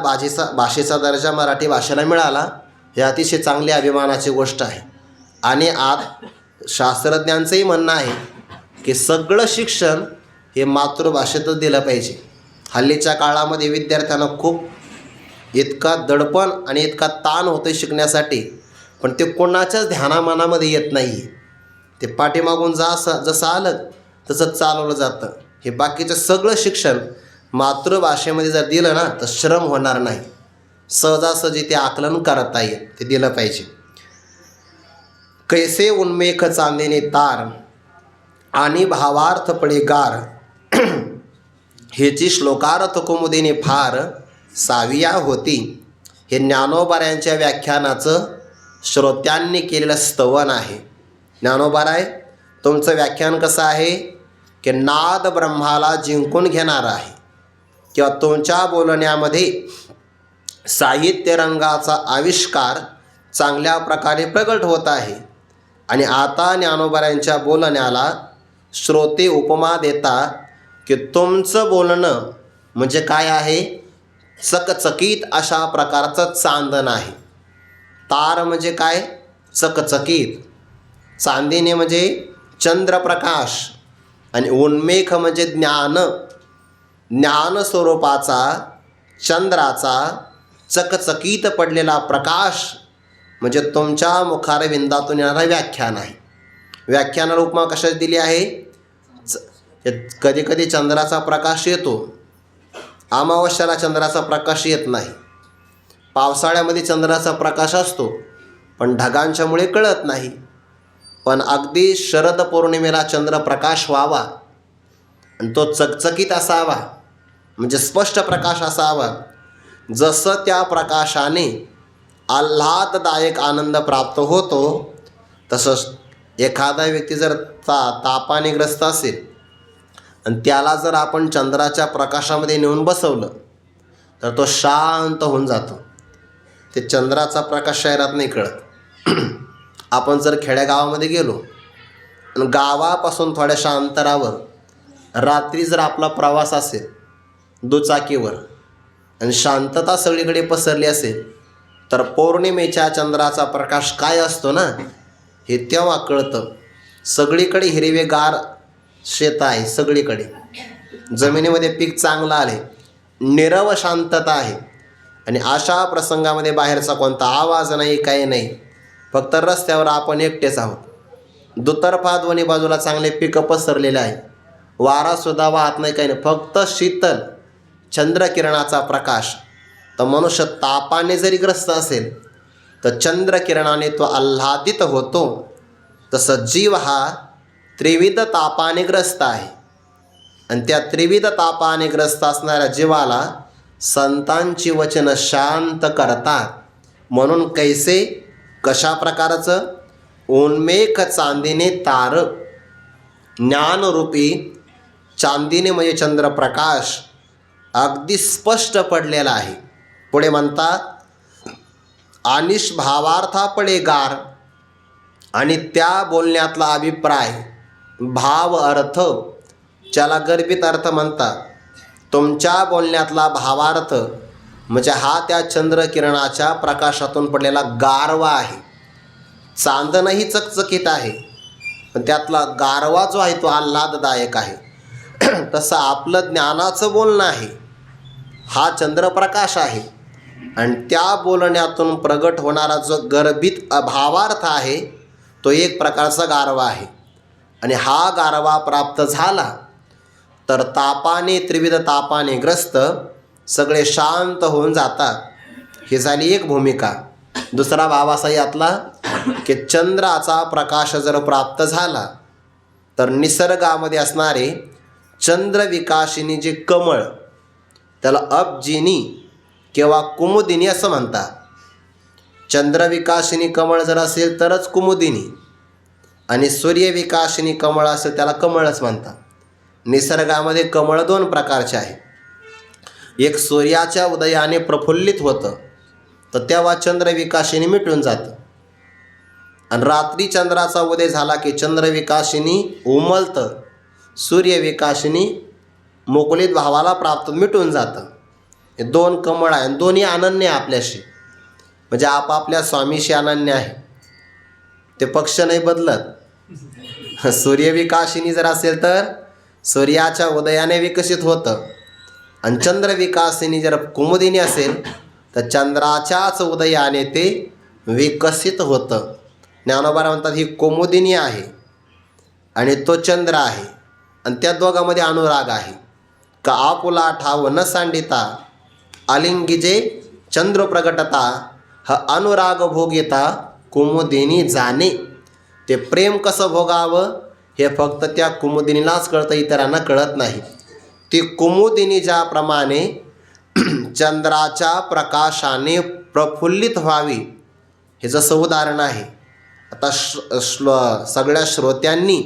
भाषेचा दर्जा मराठी भाषेला मिळाला, हे अतिशय चांगली अभिमानाची गोष्ट आहे. आणि आज शास्त्रज्ञांचंही म्हणणं आहे की सगळं शिक्षण हे मातृभाषेतच दिलं पाहिजे. हल्लीच्या काळामध्ये विद्यार्थ्यांना खूप इतका दडपण आणि इतका ताण होतं शिकण्यासाठी, पण ते कोणाच्याच ध्यानामानामध्ये येत नाही. ते पाठीमागून जसं आलं तसंच चालवलं जातं. हे बाकीचं सगळं शिक्षण मातृभाषेमध्ये जर दिलं ना तर श्रम होणार नाही, सहजासहजी ते आकलन करता येईल. ते दिलं पाहिजे. कैसे उन्मेख चांदेने तार आणि भावार्थ पडे गार, हेची श्लोकार्थ कुमुदिनी फार साविया होती. हे ज्ञानोबारायांच्या व्याख्यानाचं श्रोत्यांनी केलेलं स्तवन आहे. ज्ञानोबाराय, तुमचं व्याख्यान कसं आहे की नाद ब्रह्माला जिंकून घेणार आहे, किंवा तुमच्या बोलण्यामध्ये साहित्य रंगाचा आविष्कार चांगल्या प्रकारे प्रगट होत आहे. आणि आता ज्ञानोबारायांच्या बोलण्याला श्रोते उपमा देता की तुमचं बोलणं म्हणजे काय आहे, चकचकीत अशा प्रकारचं चांदण आहे. तार म्हणजे काय, चकचकीत. चांदिने म्हणजे चंद्रप्रकाश. आणि उन्मेख म्हणजे ज्ञान स्वरूपाचा चंद्राचा चकचकीत पडलेला प्रकाश म्हणजे तुमच्या मुखारविंदातून येणारा व्याख्यान आहे. व्याख्यानाला उपमा कशाची दिली आहे? कधी कधी चंद्राचा प्रकाश येतो, अमावस्याला चंद्राचा प्रकाश येत नाही. पावसाळ्यामध्ये चंद्राचा प्रकाश असतो, पण ढगांच्यामुळे कळत नाही. पण अगदी शरद पौर्णिमेला चंद्रप्रकाश व्हावा आणि तो चकचकीत असावा, म्हणजे स्पष्ट प्रकाश असावा. जसं त्या प्रकाशाने आल्हाददायक आनंद प्राप्त होतो, तसंच एखादा व्यक्ती जर तापाने ग्रस्त असेल आणि त्याला जर आपण चंद्राच्या प्रकाशामध्ये नेऊन बसवलं तर तो शांत होऊन जातो. ते चंद्राचा प्रकाश शहरात नाही कळत. आपण जर खेड्यागावामध्ये गेलो आणि गावापासून थोड्याशा अंतरावर रात्री जर आपला प्रवास असेल दुचाकीवर आणि शांतता सगळीकडे पसरली असेल, तर पौर्णिमेच्या चंद्राचा प्रकाश काय असतो ना, हे तेव्हा कळतं. सगळीकडे हिरवेगार शेत आहे, सगळीकडे जमिनीमध्ये पीक चांगलं आले, निरव शांतता आहे. आणि अशा प्रसंगामध्ये बाहेरचा कोणता आवाज नाही, काही नाही, फक्त रस्त्यावर आपण एकटेच आहोत. दुतर्फा दोन्ही बाजूला चांगले पिकं पसरलेले आहे, वारासुद्धा वाहत नाही, काही नाही, फक्त शीतल चंद्रकिरणाचा प्रकाश. तर मनुष्य तापाने जरी ग्रस्त असेल तर चंद्रकिरणाने तो आल्हादित होतो. तसं जीव हा त्रिविध तापाने ग्रस्त आहे, आणि त्या त्रिविध तापाने ग्रस्त असणाऱ्या जीवाला संतांची वचनं शांत करतात. म्हणून कैसे, कशा प्रकारचं, उन्मेख चांदीने तार, ज्ञानरूपी चांदीने म्हणजे चंद्रप्रकाश अगदी स्पष्ट पडलेला आहे. पुढे म्हणतात, आनिश भावार्था पडे गार, आणि त्या बोलण्यातला अभिप्राय, भाव, अर्थ, ज्याला गर्भित अर्थ म्हणतात, तुमच्या बोलण्यातला भावार्थ म्हणजे हा त्या चंद्रकिरणाच्या प्रकाशातून पडलेला गारवा आहे. चांदणही चकचकीत आहे, पण त्यातला गारवा जो आहे तो आल्हाददायक आहे. तसं आपलं ज्ञानाचं बोलणं आहे, हा चंद्रप्रकाश आहे, आणि त्या बोलण्यातून प्रगट होणारा जो गर्भित भावार्थ आहे तो एक प्रकारचा गारवा आहे. आणि हा गारवा प्राप्त झाला तर तापाने, त्रिविध तापाने ग्रस्त सगळे शांत होऊन जातात. ही झाली एक भूमिका. दुसरा भाव असा यातला की चंद्राचा प्रकाश जर प्राप्त झाला तर निसर्गामध्ये असणारे चंद्रविकासिनी जे कमळ, त्याला अपजिनी किंवा कुमुदिनी असं म्हणतात. चंद्रविकासिनी कमळ जर असेल तरच कुमुदिनी, आणि सूर्यविकासिनी कमळ असेल त्याला कमळच म्हणतात. निसर्गामध्ये कमळ 2 प्रकारचे आहे. एक सूर्याच्या उदयाने प्रफुल्लित होतं तर तेव्हा चंद्रविकासिनी मिटून जातं, आणि रात्री चंद्राचा उदय झाला की चंद्रविकासिनी उमलतं, सूर्यविकासिनी मोकळीत भावाला प्राप्त मिटून जातं. हे 2 कमळ आहे, दोन्ही अनन्य आहे आपल्याशी, म्हणजे आपापल्या स्वामीशी अनन्य आहे. ते पक्ष नाही बदलत. सूर्यविकासिनी जर असेल तर सूर्याच्या उदयाने विकसित होतं, आणि चंद्रविकासिनी जर कुमुदिनी असेल तर चंद्राच्याच उदयाने ते विकसित होतं. ज्ञानोबा म्हणतात ही कुमुदिनी आहे आणि तो चंद्र आहे, आणि त्या दोघांमध्ये अनुराग आहे. का आपुला ठाव न सांडिता आलिंगिजे चंद्र प्रगटता, हा अनुराग भोगिता कुमुदिनी जाणे. ते प्रेम कसं भोगावं हे फक्त त्या कुमुदिनीलाच कळतं, इतरांना कळत नाही. ती कुमुदिनी ज्याप्रमाणे चंद्राच्या प्रकाशाने प्रफुल्लित व्हावी, हे जसं उदाहरण आहे. आता सगळ्या श्रोत्यांनी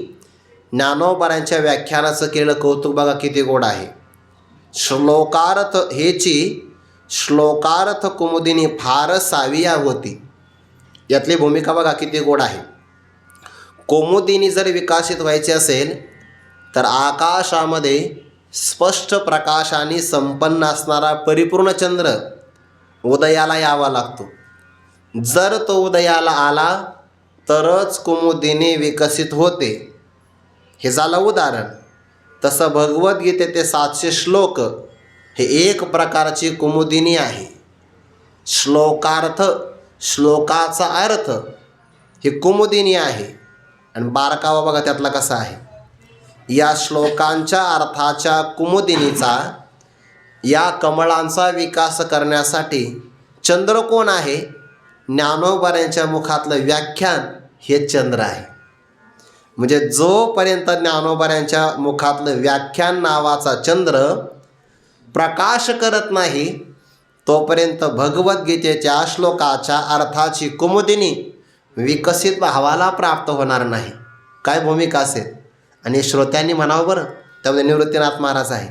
ज्ञानोबांच्या व्याख्यानाचं केलेलं कौतुक बघा किती गोड आहे. श्लोकार्थ हेची श्लोकार्थ कुमुदिनी फार साविया होती. यातली भूमिका बघा किती गोड आहे. कुमुदिनी जर विकसित व्हायची असेल तर आकाशामध्ये स्पष्ट प्रकाशाने संपन्न असणारा परिपूर्ण चंद्र उदयाला यावा लागतो. जर तो उदयाला आला तरच कुमुदिनी विकसित होते. हे झालं उदाहरण. तसं भगवद्गीतेचे 700 श्लोक हे एक प्रकारची कुमुदिनी आहे. श्लोकार्थ, श्लोकाचा अर्थ ही कुमुदिनी आहे, आणि बारकावा बघा त्यातला कसा आहे. या श्लोकांच्या अर्थाच्या कुमुदिनीचा, या कमळांचा विकास करण्यासाठी चंद्र कोण आहे? ज्ञानोबांच्या मुखातलं व्याख्यान हे चंद्र आहे. म्हणजे जोपर्यंत ज्ञानोबांच्या मुखातलं व्याख्यान नावाचा चंद्र प्रकाश करत नाही तोपर्यंत भगवद्गीतेच्या श्लोकाच्या अर्थाची कुमुदिनी विकसित भावाला प्राप्त होणार नाही. काय भूमिका असेल, आणि श्रोत्यांनी म्हणावं बरं, त्यामध्ये निवृत्तीनाथ महाराज आहे.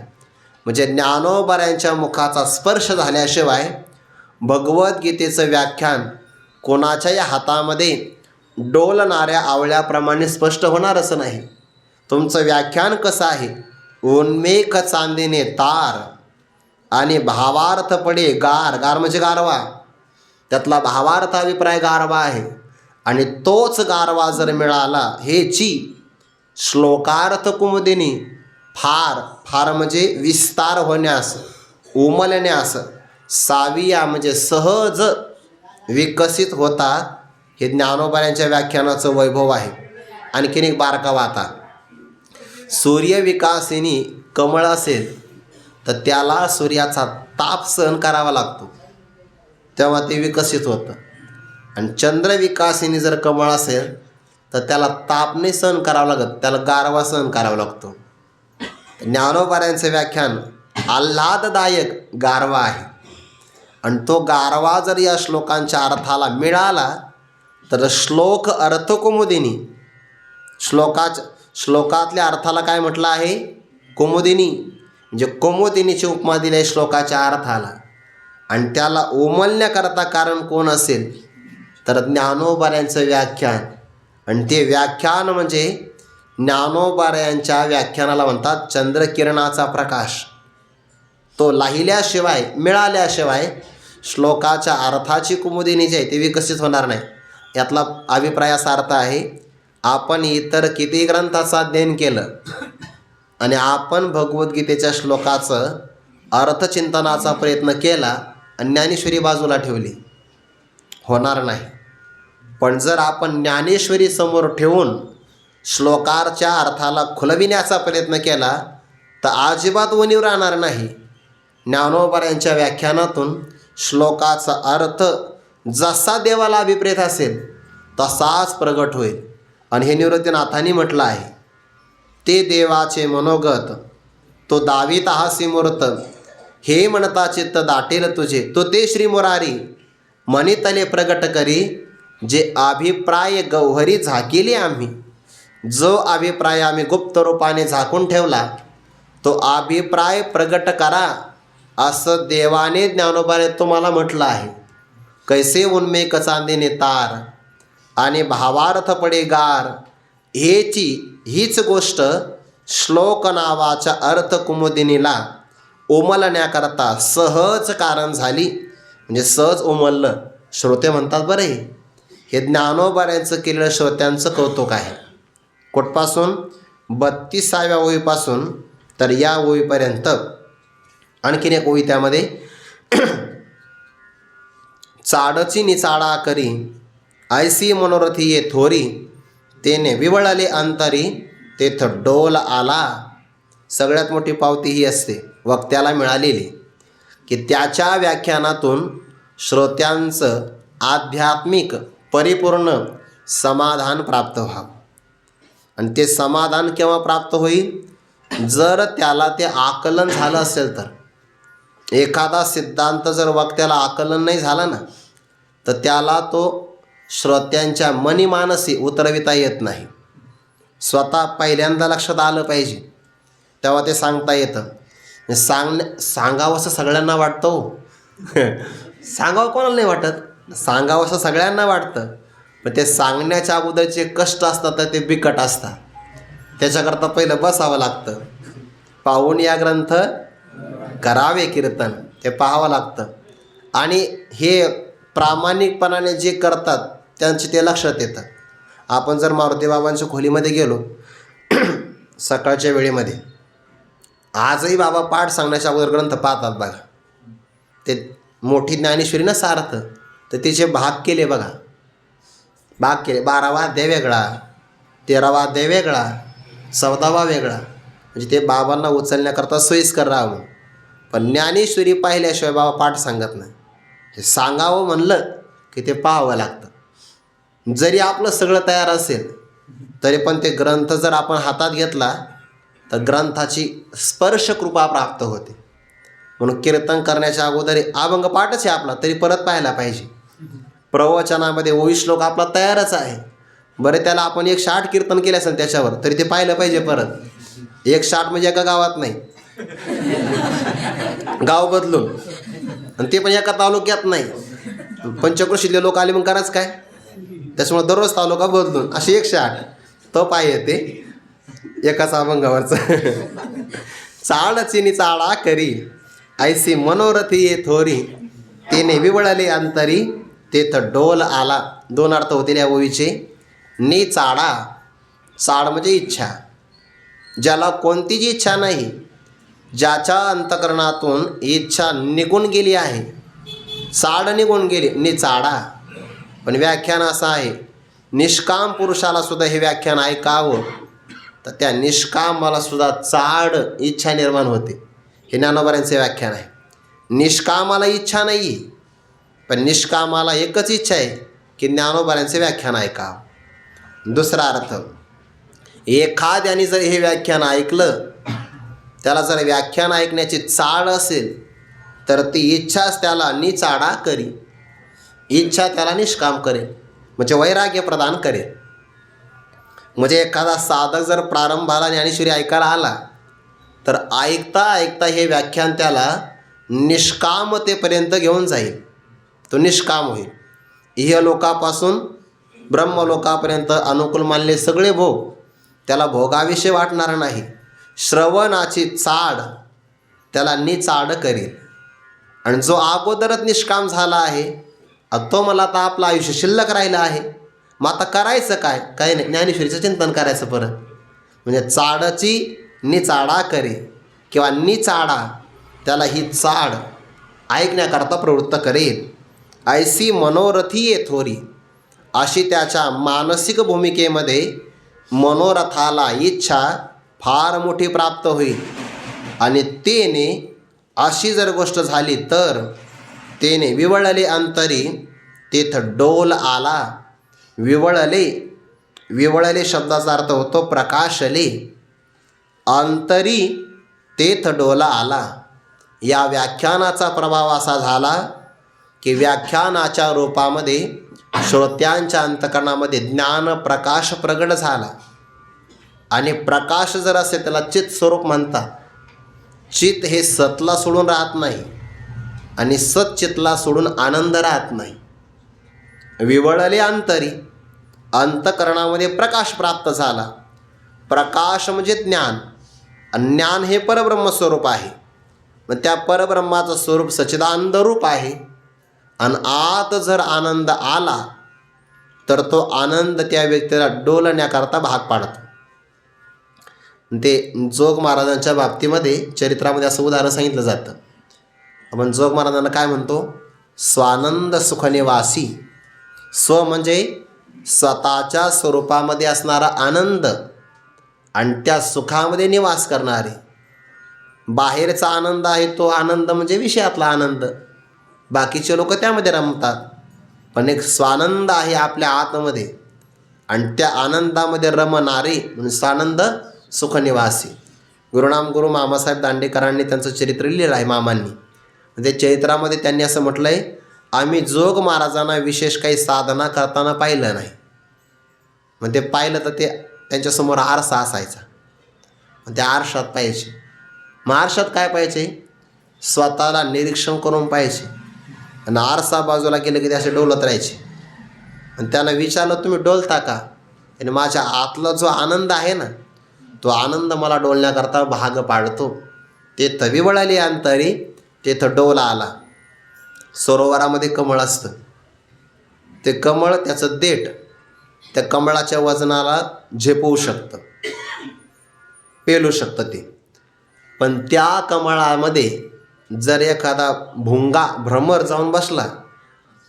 म्हणजे ज्ञानोबांच्या मुखाचा स्पर्श झाल्याशिवाय भगवद्गीतेचं व्याख्यान कोणाच्याही हातामध्ये डोलणाऱ्या आवळ्याप्रमाणे स्पष्ट होणारच नाही. तुमचं व्याख्यान कसं आहे? उन्मेख चांदीने तार आणि भावार्थ पडे गार. गार म्हणजे गारवा, त्यातला भावार्थ अभिप्राय गारवा आहे, आणि तोच गारवा जर मिळाला हेची श्लोकार्थ कुमुदिनी फार फार म्हणजे विस्तार होण्यास, उमलण्यास, साविया म्हणजे सहज विकसित होतात. हे ज्ञानोबांच्या व्याख्यानाचं वैभव आहे. आणखीन एक बारकावा. आता सूर्यविकासिनी कमळ असेल तर त्याला सूर्याचा ताप सहन करावा लागतो, तेव्हा ते विकसित होतं. आणि चंद्रविकासिनी जर कमळ असेल तर त्याला ताप नाही सहन करावं लागत, त्याला गारवा सहन करावा लागतो. ज्ञानोबांचं व्याख्यान आल्हाददायक गारवा आहे, आणि तो गारवा जर या श्लोकांच्या अर्थाला मिळाला तर श्लोक अर्थ कुमुदिनी. श्लोकातल्या अर्थाला काय म्हटलं आहे? कुमुदिनी. म्हणजे कुमुदिनीची उपमा दिली आहे श्लोकाच्या अर्थाला. आणि त्याला उमलण्याकरता कारण कोण असेल तर ज्ञानोबांचं व्याख्यान. आणि ते व्याख्यान म्हणजे ज्ञानोबांच्या व्याख्यानाला म्हणतात चंद्रकिरणाचा प्रकाश. तो लाहिल्याशिवाय, मिळाल्याशिवाय श्लोकाच्या अर्थाची कुमुदिनी जी आहे ती विकसित होणार नाही. यातला अभिप्राय असा अर्थ आहे, आपण इतर किती ग्रंथाचं अध्ययन केलं आणि आपण भगवद्गीतेच्या श्लोकाचं अर्थचिंतनाचा प्रयत्न केला आणि ज्ञानेश्वरी बाजूला ठेवली, होणार नाही. पण जर आपण ज्ञानेश्वरी समोर ठेवून श्लोकाच्या अर्थाला खुलविण्याचा प्रयत्न केला तर अजिबात उणीव राहणार नाही. ज्ञानोबांच्या व्याख्यानातून श्लोकाचा अर्थ जसा देवाला अभिप्रेत असेल तसाच प्रगट होईल. आणि हे निवृत्तीनाथांनी म्हटलं आहे, ते देवाचे मनोगत तो दावित हासी मूर्त हे म्हणता चित्त दाटेल तुझे, तो ते श्री मुरारी मनितले प्रगट करी, जे अभिप्राय गौहरी झाकेली आम्ही. जो अभिप्राय आम्ही गुप्त रूपाने झाकून ठेवला तो अभिप्राय प्रगट करा, असं देवाने ज्ञानोबाने तुम्हाला म्हटलं आहे. कैसे उन्मेक चांदीने तार आणि भावार्थ पडे गार, हीच गोष्ट श्लोक नावाच्या अर्थ कुमुदिनीला उमलण्याकरता सहज कारण झाली. म्हणजे सहज उमललं. श्रोते म्हणतात बरं हे ज्ञानोबाऱ्यांचं केलेलं श्रोत्यांचं कौतुक आहे. कुठपासून 32व्या ओळीपासून तर या ओळीपर्यंत आणखीन एक ओळी त्यामध्ये चाडची निचाडा करी, ऐसी मनोरथी ये थोरी, तेने विवळले अंतरी, तेथ डोल आला. सगळ्यात मोठी पावती ही असते वक्त्याला मिळालेली, की त्याच्या व्याख्यानातून श्रोत्यांचं आध्यात्मिक परिपूर्ण समाधान प्राप्त व्हावं. आणि ते समाधान केव्हा प्राप्त होईल? जर त्याला ते आकलन झालं असेल तर. एखादा सिद्धांत जर वक्त्याला आकलन नाही झाला ना, तर त्याला तो श्रोत्यांच्या मनीमानसी उतरविता येत नाही. स्वतः पहिल्यांदा लक्षात आलं पाहिजे, तेव्हा ते सांगता येतं. सांगावं असं सगळ्यांना वाटतं हो. सांगावं कोणाला नाही वाटत, सांगावं असं सगळ्यांना वाटतं. पण ते सांगण्याच्या अगोदरचे कष्ट असतात तर ते बिकट असतात. त्याच्याकरता पहिलं बसावं लागतं. पाहून या ग्रंथ करावे कीर्तन, ते पाहावं लागतं. आणि हे प्रामाणिकपणाने जे करतात त्यांचे ते लक्षात येतं. आपण जर मारुती बाबांच्या खोलीमध्ये गेलो सकाळच्या वेळेमध्ये, आजही बाबा पाठ सांगण्याच्या अगोदर ग्रंथ पाहतात बघा. ते मोठी ज्ञानेश्वरी ना सार्थ, तर तिचे भाग केले बघा. भाग केले. 12वा अध्याय वेगळा, 13वा अध्याय वेगळा, 14वा वेगळा. म्हणजे ते बाबांना उचलण्याकरता सोयीस्कर राहावं. पण ज्ञानेश्वरी पाहिल्याशिवाय बाबा पाठ सांगत नाही. हे सांगावं म्हणलं की ते पाहावं लागतं. जरी आपलं सगळं तयार असेल तरी पण ते ग्रंथ जर आपण हातात घेतला तर ग्रंथाची स्पर्शकृपा प्राप्त होते. म्हणून कीर्तन करण्याच्या अगोदर अभंग पाठच आहे आपला, तरी परत पाहायला पाहिजे. प्रवचनामध्ये ओवी श्लोक आपला तयारच आहे. बरं, त्याला आपण 108 कीर्तन केले असेल त्याच्यावर, तरी ते पाहिलं पाहिजे परत. 108 म्हणजे एका गावात नाही, गाव बदलून, आणि ते पण एका तालुक्यात नाही. पंचक्रोशीतले लोक आले मग करायच काय? त्याच्यामुळे दररोज तालुका बदलून असे 108 तो पाहिजे ते एकाच अभंगावरचं. चाळची निचाळा करी, ऐसी मनोरथी ये थोरी, तेने विवळले अंतरी, तेथ डोल आला. 2 अर्थ होतील या ओवीचे. निचाडा, चाड म्हणजे इच्छा. ज्याला कोणतीच इच्छा नाही, ज्याच्या अंतकरणातून इच्छा निघून गेली आहे, चाड निघून गेली, निचाडा. पण व्याख्यान असं आहे, निष्काम पुरुषाला सुद्धा हे व्याख्यान ऐकावं तर त्या निष्कामाला सुद्धा चाड इच्छा निर्माण होते. हे ज्ञानोबांचे व्याख्यान आहे. निष्कामाला इच्छा नाही, पण निष्कामाला एकच इच्छा आहे की ज्ञानोबांचे व्याख्यान ऐकावं. दुसरा अर्थ, एखाद्याने जर हे व्याख्यान ऐकलं, त्याला जर व्याख्यान ऐकण्याची चाळ असेल तर ती इच्छाच त्याला निचाडा करी. इच्छा त्याला निष्काम करेल, म्हणजे वैराग्य प्रदान करेल. म्हणजे एखादा साधक जर प्रारंभाला ज्ञानेश्वरी ऐकायला आला तर ऐकता ऐकता हे व्याख्यान त्याला निष्कामतेपर्यंत घेऊन जाईल. तो निष्काम होईल. इहलोकापासून ब्रह्मलोकापर्यंत अनुकूल मानले सगळे भोग त्याला भोगाविषयी वाटणार नाही. श्रवणाची चाड त्याला निचाड करेल. आणि जो अगोदरच निष्काम झाला आहे, तो मला आता आपलं आयुष्य शिल्लक राहिलं आहे, मग आता करायचं काय? काही नाही, ज्ञानेश्वरीचं चिंतन करायचं परत. म्हणजे चाडची निचाडा करे किंवा निचाडा, त्याला ही चाड ऐकण्याकरता प्रवृत्त करेल. ऐसी मनोरथी ये थोरी, अशी त्याच्या मानसिक भूमिकेमध्ये मनोरथाला इच्छा फार मोठी प्राप्त होईल. आणि तेने अशी जर गोष्ट झाली तर तेने विवळले अंतरी, तेथ डोल आला. विवळले, विवळले शब्दाचा अर्थ होतो प्रकाशले. अंतरी तेथ डोला आला. या व्याख्यानाचा प्रभाव असा झाला की व्याख्यानाच्या रूपामध्ये श्रोत्यांच्या अंतकरणामध्ये ज्ञान प्रकाश प्रगट झाला. आणि प्रकाश जर असेल त्याला चित स्वरूप म्हणतात. चित हे सतला सोडून राहत नाही आणि सच्चितला सोडून आनंद राहत नाही. विवळले अंतरी, अंतकरणामध्ये प्रकाश प्राप्त झाला. प्रकाश म्हणजे ज्ञान, आणि ज्ञान हे परब्रह्मस्वरूप आहे. मग त्या परब्रह्माचं स्वरूप सच्चिदानंद रूप आहे. आणि आत जर आनंद आला तर तो आनंद त्या व्यक्तीला डोलण्याकरता भाग पाडतो. ते जोग महाराजांच्या बाबतीमध्ये चरित्रामध्ये असं उदाहरण सांगितलं जातं. आपण जोग महाराजांना काय म्हणतो? स्वानंद सुखनिवासी. स्व म्हणजे स्वतःच्या स्वरूपामध्ये असणारा आनंद आणि त्या सुखामध्ये निवास करणारे. बाहेरचा आनंद आहे तो आनंद म्हणजे विषयातला आनंद, बाकीचे लोक त्यामध्ये रमतात. पण एक स्वानंद आहे आपल्या आतमध्ये आणि त्या आनंदामध्ये रमणारे म्हणजे स्वानंद सुखनिवासी. गुरु मामासाहेब दांडेकरांनी त्यांचं चरित्र लिहिलं आहे मामांनी. त्या चरित्रामध्ये त्यांनी असं म्हटलं आहे, आम्ही जोग महाराजांना विशेष काही साधना करताना पाहिलं नाही. मग ते पाहिलं तर ते त्यांच्यासमोर आरसा असायचा. मग त्या आरशात पाहिजे. मग आरशात काय पाहिजे? स्वतःला निरीक्षण करून पाहिजे. आणि आरसा बाजूला गेलं की ते असे डोलत राहायचे. आणि त्यांना विचारलं, तुम्ही डोलता का? आणि माझ्या आतला जो आनंद आहे ना, तो आनंद मला डोलण्याकरता भाग पाडतो. ते विवळले अंतरी, तेथं डोला आला. सरोवरामध्ये कमळ असतं. ते कमळ त्याचं देठ त्या कमळाच्या वजनाला झेपवू शकतं, पेलू शकतं ते. पण त्या कमळामध्ये जर एखादा भुंगा भ्रमर जाऊन बसला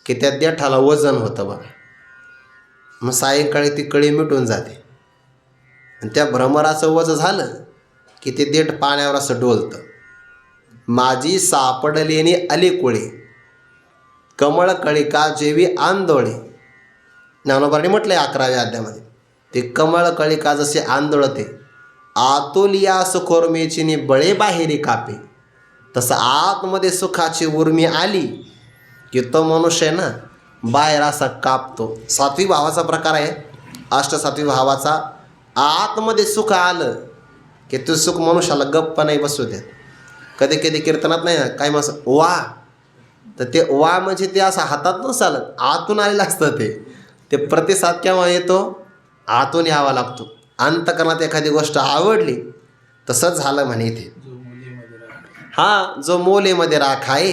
की त्या देठाला वजन होतं बघा. मग सायंकाळी ती कळी मिटून जाते. आणि त्या भ्रमराचं वजन झालं की ते देठ पाण्यावर असं डोलतं. माझी सापडलेनी अलीकुळे कमळ कळिका जेवी आंदोळे. ज्ञानोबांनी म्हटलंय 11व्या अध्यायामध्ये, ते कमळ कळिका जसे आंदोळते, आतोलिया सुखोर्मेची बळे बाहेरी कापे. तसं आतमध्ये सुखाची उर्मी आली की तो मनुष्य ना बाहेर असा कापतो. सात्विक भावाचा प्रकार आहे, अष्टसात्विक भावाचा. आतमध्ये सुख आलं की ते सुख मनुष्याला गप्प नाही बसू देत. कधी कधी कीर्तनात नाही काय मग वा, तर ते वा म्हणजे ते असं हातात न चालत, आतून आलेलं असतं. ते प्रतिसाद केव्हा येतो? आतून यावा लागतो. अंतकरणात एखादी गोष्ट आवडली, तसंच झालं म्हणे इथे. जो मोलेमध्ये राखाय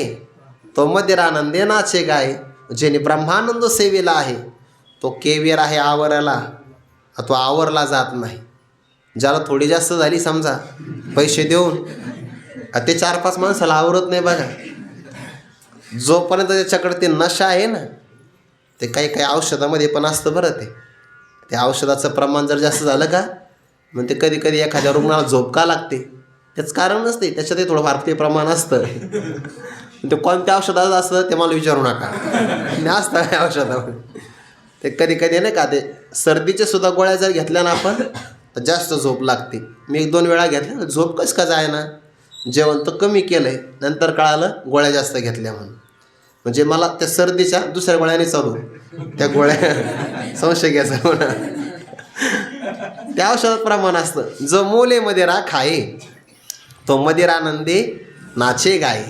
तो मदिरानंदे नाचे गाय. जेणे ब्रह्मानंद सेवेला आहे तो केवियर आहे आवराला, तो आवरला जात नाही. ज्याला थोडी जास्त झाली समजा पैसे देऊन, ते 4-5 माणसाला आवरत नाही बघा. जोपर्यंत त्याच्याकडे ते नशा आहे ना, ते काही काही औषधामध्ये पण असतं बरं. ते औषधाचं प्रमाण जर जास्त झालं का, मग ते कधी कधी एखाद्या रुग्णाला झोप का लागते, त्याचं कारण नसते. त्याच्यातही थोडंफार ते प्रमाण असतं. ते कोणत्या औषधाचं असतं ते मला विचारू नका, असतं काय औषधामध्ये. ते कधी कधी नाही का, ते सर्दीच्या सुद्धा गोळ्या जर घेतल्या ना आपण तर जास्त झोप लागते. मी 1-2 वेळा घेतल्या, झोप कसं का जाय ना. जेवण तर कमी केलं आहे, नंतर कळालं गोळ्या जास्त घेतल्या म्हणून. म्हणजे मला त्या सर्दीच्या दुसऱ्या गोळ्याने चालू, त्या गोळ्या संशय घ्यायचा म्हणा. त्या औषधात प्रमाण असतं. जो मोलेमध्ये राखाय तो मदिरानंदे नाचे गाय.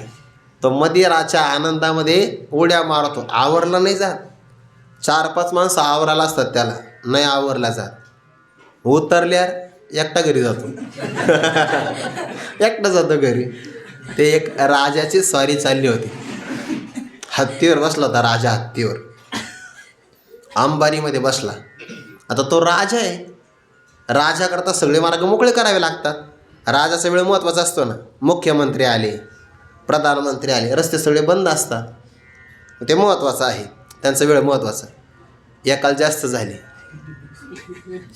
तो मदिराच्या आनंदामध्ये उड्या मारतो. आवरला नाही जात. 4-5 माणसं आवराला असतात, त्याला नाही आवरला जात. उतरल्यावर एकटा घरी जातो. एकटा जातो घरी. ते एक राजाची स्वारी चालली होती. हत्तीवर बसला होता राजा, हत्तीवर अंबारीमध्ये बसला. आता तो राजा आहे, राजाकरता सगळे मार्ग मोकळे करावे लागतात. राजाचा वेळ महत्त्वाचा असतो ना. मुख्यमंत्री आले, प्रधानमंत्री आले, रस्ते सगळे बंद असतात. ते महत्त्वाचं आहे, त्यांचा वेळ महत्त्वाचा. एकाला जास्त झाली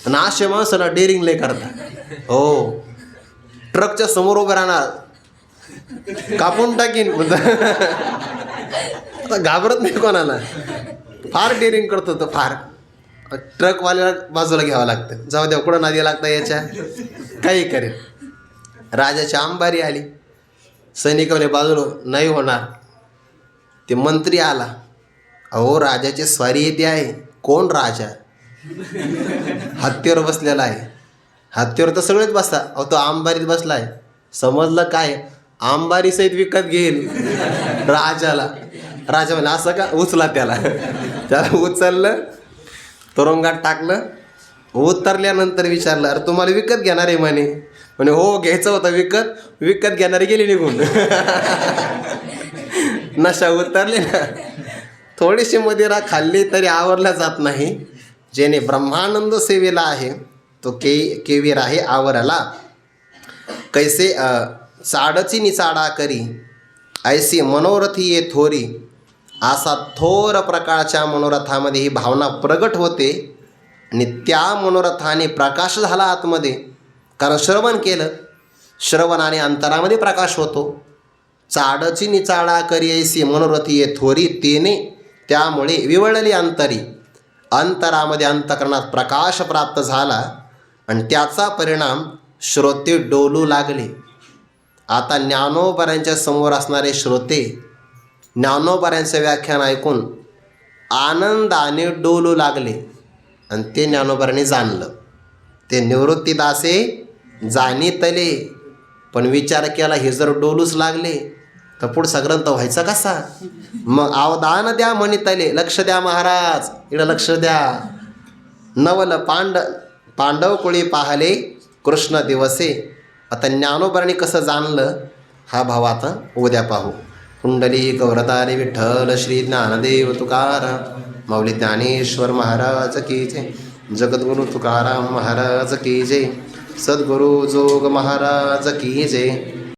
आणि असे माणसाला डेअरिंग लय करतात. हो, ट्रकच्या समोर उभं राहणार, कापून टाकीन. आता घाबरत नाही कोणाला, फार डेअरिंग करतो तो फार. ट्रकवाल्याला बाजूला घ्यावं लागतं, जाऊ द्या कुठं नदी लागतं याच्या, काही करेल. राजाची अंबारी आली, सैनिक म्हणे बाजूला नाही होणार. ते मंत्री आला, अहो राजाची स्वारी येते आहे. कोण राजा? हत्तीवर बसलेला आहे. हत्तीवर तर सगळेच बसता, अहो तो अंबारीत बसला आहे. समजलं काय? अंबारी सहित विकत घेईल राजाला. राजा म्हणे असं का? उचला त्याला. त्याला उचललं, तुरुंगात टाकलं. उतरल्यानंतर विचारलं, अरे तुम्हाला विकत घेणार आहे म्हणे. म्हणे हो घ्यायचं होतं विकत. विकत घेणारे गेले निघून. नशा उतरले ना. थोडीशी मदिरा खाल्ली तरी आवरला जात नाही. जेणे ब्रह्मानंद सेवेला आहे तो केवीर आहे आवराला. कैसे चाडची निचाडा करी ऐसी मनोरथी ये थोरी. असा थोर प्रकारच्या मनोरथामध्ये ही भावना प्रगट होते आणि त्या मनोरथाने प्रकाश झाला आतमध्ये. कारण श्रवण केलं, श्रवणाने अंतरामध्ये प्रकाश होतो. चाडची निचाडा करी ऐसी मनोरथी ये थोरी. तेने त्यामुळे विवळली अंतरी. अंतरामध्ये अंतकरणात प्रकाश प्राप्त झाला आणि त्याचा परिणाम श्रोते डोलू लागले. आता ज्ञानोबरांच्या समोर असणारे श्रोते ज्ञानोबरांचे व्याख्यान ऐकून आनंदाने डोलू लागले आणि ते ज्ञानोबरांनी जाणलं. ते निवृत्तीदासे जाणीतले, पण विचार केला हे जर डोलूच लागले तर पुढचा ग्रंथ व्हायचा कसा? मग अवधान द्या म्हणितले. लक्ष द्या महाराज, इकडं लक्ष द्या. नवल पांडव कुळी पाहले कृष्ण दिवसे. आता ज्ञानोबरांनी कसं जाणलं हा भाव आता उद्या पाहू. कुंडली गौरतारे विठ्ठल श्री ज्ञानदेव तुकाराम माऊली ज्ञानेश्वर महाराज की जय. जगद्गुरु तुकाराम महाराज की जय. सद्गुरु जोग महाराज की जय.